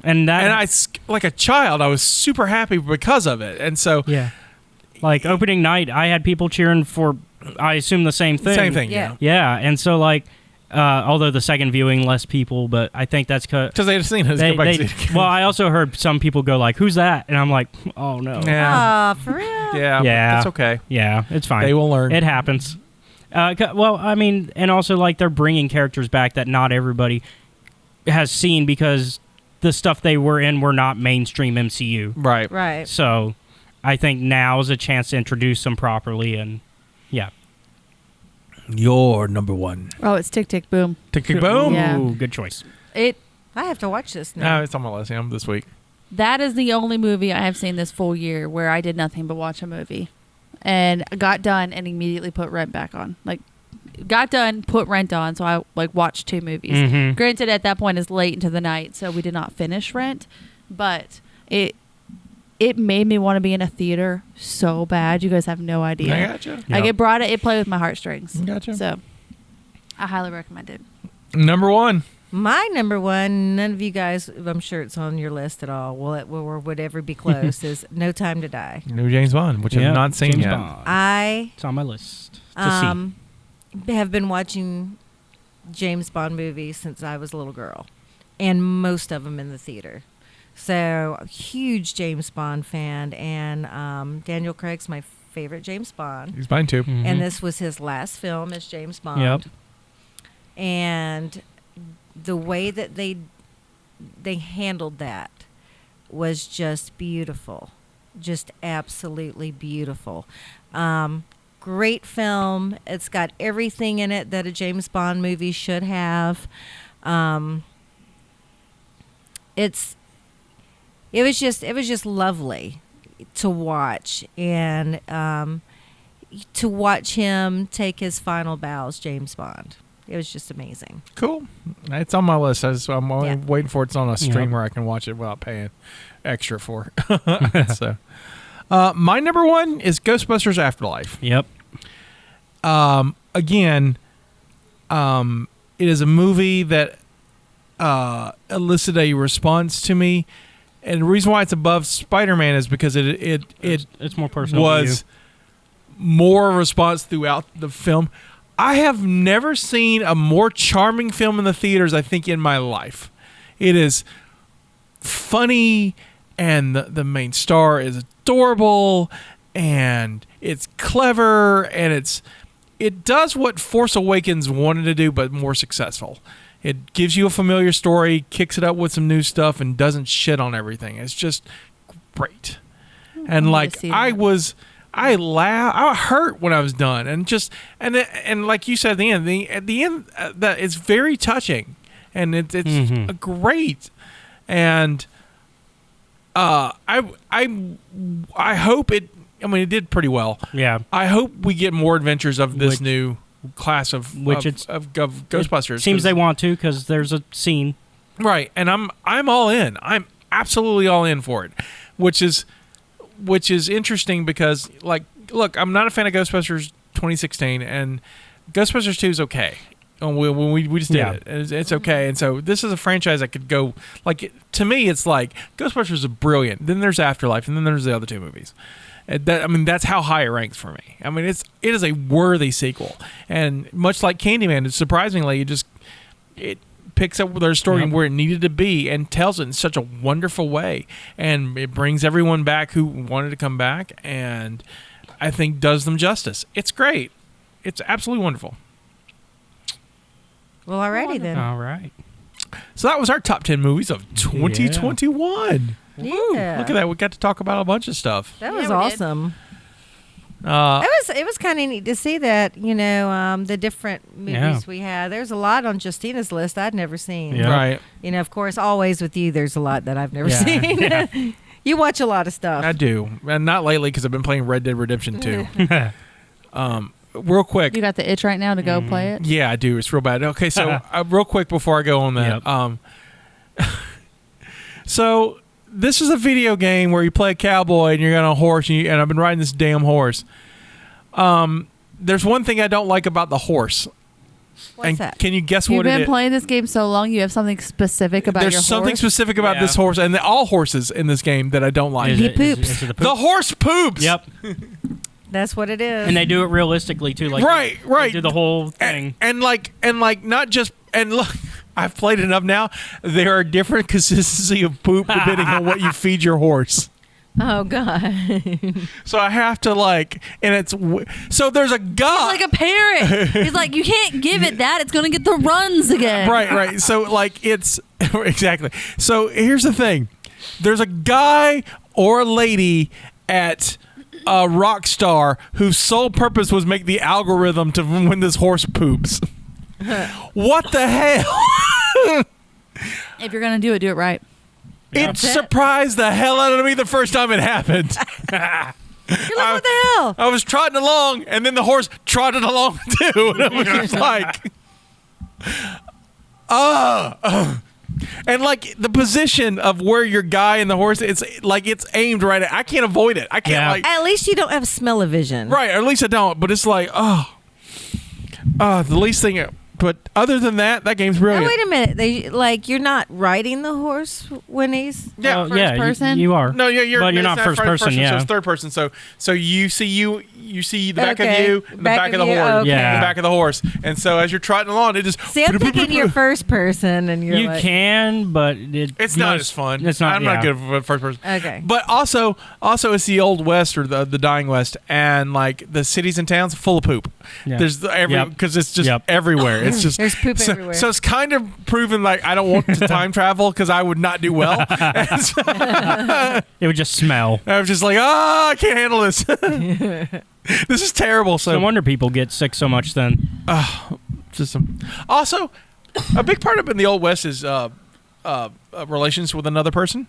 I like a child, I was super happy because of it. And so like opening night, I had people cheering for, I assume, the same thing. Same thing, yeah. And so like, although the second viewing, less people, but I think that's because they had seen it. Well, I also heard some people go like, "Who's that?" And I'm like, "Oh no." Yeah. For real? Yeah. That's okay. Yeah, it's fine. They will learn. It happens. Well, I mean, and also like they're bringing characters back that not everybody has seen because the stuff they were in were not mainstream MCU. Right. So I think now is a chance to introduce them properly, and Your number one. Oh, it's Tick Tick Boom. Tick Tick Boom. Yeah. Ooh, good choice. I have to watch this now. No, it's on my list this week. That is the only movie I have seen this full year where I did nothing but watch a movie. And got done and immediately put Rent back on. Like, got done, put Rent on, so I watched 2 movies. Mm-hmm. Granted, at that point, it's late into the night, so we did not finish Rent. But it made me want to be in a theater so bad. You guys have no idea. I gotcha. Like, it played with my heartstrings. Gotcha. So, I highly recommend it. Number one. My number one, none of you guys, I'm sure it's on your list at all, would ever be close, is No Time to Die. New James Bond, which I've not seen James yet. Bond. It's on my list to see. Have been watching James Bond movies since I was a little girl, and most of them in the theater. So, a huge James Bond fan, and Daniel Craig's my favorite James Bond. He's mine too. Mm-hmm. And this was his last film as James Bond. Yep. And the way that they handled that was just beautiful. Just absolutely beautiful. Great film. It's got everything in it that a James Bond movie should have. It was just lovely to watch, and to watch him take his final bows, James Bond. It was just amazing. Cool. It's on my list. I'm only waiting for it's on a stream where I can watch it without paying extra for it. So, my number one is Ghostbusters Afterlife. Yep. Again, it is a movie that elicited a response to me, and the reason why it's above Spider-Man is because it's more personal. Was more response throughout the film. I have never seen a more charming film in the theaters, I think, in my life. It is funny, and the main star is adorable, and it's clever, and it does what Force Awakens wanted to do, but more successful. It gives you a familiar story, kicks it up with some new stuff, and doesn't shit on everything. It's just great. And like I laughed. I hurt when I was done, and like you said at the end, that it's very touching, and it's great, and I hope it I mean, it did pretty well. Yeah. I hope we get more adventures of this Which- new class of Ghostbusters. It seems they want to because there's a scene. Right, and I'm all in. I'm absolutely all in for it, which is interesting because, like, look, I'm not a fan of Ghostbusters 2016, and Ghostbusters 2 is okay. When we just did it, it's okay. And so this is a franchise that could go, like, to me, it's like Ghostbusters is brilliant. Then there's Afterlife, and then there's the other two movies. That's how high it ranks for me. I mean, it is a worthy sequel, and much like Candyman, surprisingly, it picks up their story where it needed to be and tells it in such a wonderful way, and it brings everyone back who wanted to come back, and I think does them justice. It's great. It's absolutely wonderful. Well, alrighty then. All right. So that was our top 10 movies of 2021. Yeah. Look at that. We got to talk about a bunch of stuff. That was we did. awesome. It was kind of neat to see that, the different movies we had. There's a lot on Justina's list I'd never seen. Yeah. Right. Of course, always with you, there's a lot that I've never Yeah. seen. Yeah. You watch a lot of stuff. I do. And not lately because I've been playing Red Dead Redemption 2. Real quick. You got the itch right now to go play it? Yeah, I do. It's real bad. Okay, so real quick before I go on that. Yep. So this is a video game where you play a cowboy and you're on a horse, and I've been riding this damn horse. There's one thing I don't like about the horse. What's that? Can you guess You've what it been is? playing this game so long, you have something specific about There's your something horse? specific about Yeah. this horse and all horses in this game that I don't like. He poops. Is it the poop? The horse poops. Yep. That's what it is. And they do it realistically too. Like Right. They do the whole thing. And not just look, I've played enough now. There are different consistency of poop depending on what you feed your horse. Oh, God. So I have to and it's so there's a guy He's like a parrot. He's like, you can't give it that. It's going to get the runs again. right. So it's exactly. So here's the thing: there's a guy or a lady at Rockstar whose sole purpose was make the algorithm to when this horse poops. What the hell? If you're going to do it right. It surprised the hell out of me the first time it happened. You're like, what the hell? I was trotting along, and then the horse trotted along too, and I was just like, and the position of where your guy and the horse, it's aimed right at. I can't avoid it. I can't At least you don't have smell-o-vision. right. Or at least I don't. But it's the least thing. But other than that, that game's Now, brilliant. wait a minute. You're not riding the horse when he's... Yeah. First person? You are. No, yeah, But you're not first person. So Yeah. it's third person. So you see the back Okay. of you, and the back of the you, horse, okay. Yeah. the back of the horse, and so as you're trotting along, it just. See, I'm thinking you're first person, and you're You like... can, but It's not as fun. It's not. I'm not good for first person. Okay. But also it's the old west or the dying west, and the cities and towns full of poop. Yeah. There's because it's just everywhere. It's just There's poop so, everywhere. So it's kind of proven I don't want to time travel because I would not do well. And so It would just smell. I was just like, I can't handle this. This is terrible. So No wonder people get sick so much then. Also, a big part of it in the old west is relations with another person.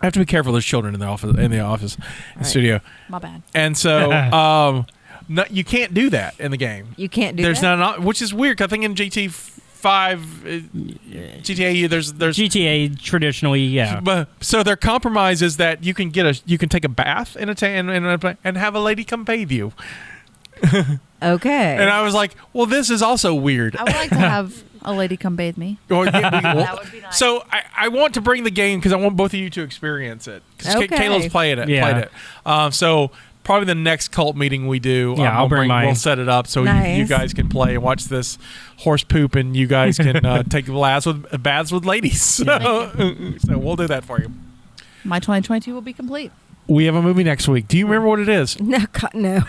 I have to be careful. There's children in the office and studio, My bad. and so no, you can't do that in the game. You can't do There's that? not, which is weird. 'Cause I think in GTA there's GTA traditionally, yeah. But so their compromise is that you can take a bath in and have a lady come bathe you. Okay. And I was like, well, this is also weird. I would like to have a lady come bathe me. Or, That would be nice. So I want to bring the game because I want both of you to experience it. Because Okay. Caleb's played it. Yeah. So probably the next cult meeting we do, Yeah, I'll bring mine. We'll set it up so Nice. you guys can play and watch this horse poop, and you guys can take baths with ladies. So we'll do that for you. My 2022 will be complete. We have a movie next week. Do you remember what it is? No, no.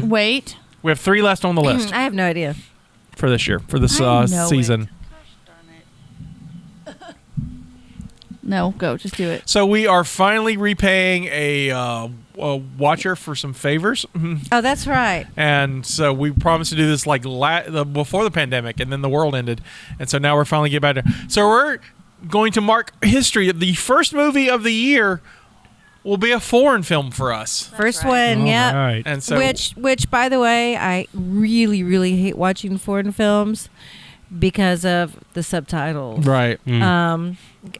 Wait. We have 3 left on the list I have no idea. for this year, for this I know season. No, go. Just do it. So we are finally repaying a watcher for some favors. Oh, that's right. And so we promised to do this before the pandemic, and then the world ended. And so now we're finally getting back to. So we're going to mark history. The first movie of the year will be a foreign film for us. First one, yeah. All right. And so, Which, by the way, I really, really hate watching foreign films because of the subtitles. right.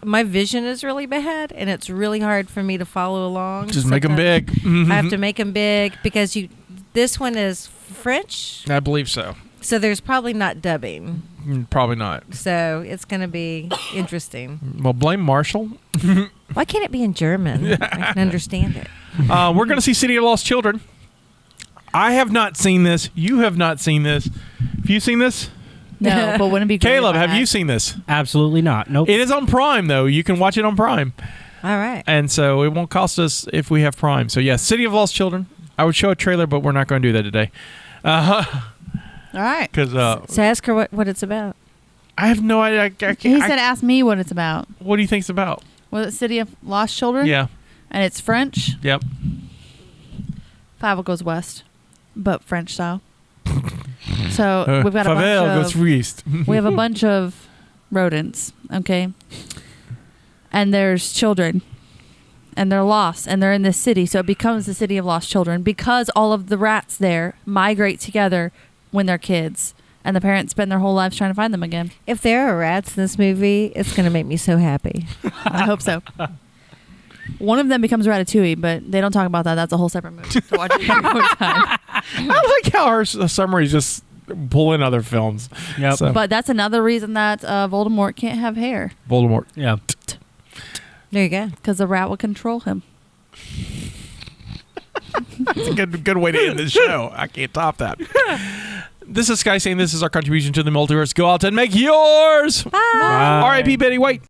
My vision is really bad, and it's really hard for me to follow along. Just make them Sometimes big. I have to make them big because this one is French, I believe so. so there's probably not dubbing. Probably not. So it's going to be interesting. Well, blame Marshall. Why can't it be in German? I can understand it. We're going to see City of Lost Children. I have not seen this. You have not seen this. Have you seen this? No, but wouldn't it be great Caleb, if I have had? you seen this? Absolutely not. Nope. It is on Prime, though. You can watch it on Prime. All right. And so it won't cost us if we have Prime. So, yeah, City of Lost Children. I would show a trailer, but we're not going to do that today. All right. Because So ask her what it's about. I have no idea. He said, ask me what it's about. What do you think it's about? Was it City of Lost Children? Yeah. And it's French? Yep. Fable goes west, but French style. So we've got a Favel bunch goes east. we have a bunch of rodents, okay? And there's children. And they're lost, and they're in this city, so it becomes the City of Lost Children because all of the rats there migrate together when they're kids, and the parents spend their whole lives trying to find them again. If there are rats in this movie, it's going to make me so happy. I hope so. One of them becomes Ratatouille, but they don't talk about that. That's a whole separate movie to watch it every time. I like how our summaries just pull in other films. Yep. So, But that's another reason that Voldemort can't have hair, Voldemort. Yeah. There you go. because the rat will control him. It's a good way to end this show. I can't top that. This is Sky saying this is our contribution to the multiverse. Go out and make yours. Bye. Bye. R.I.P. Betty White.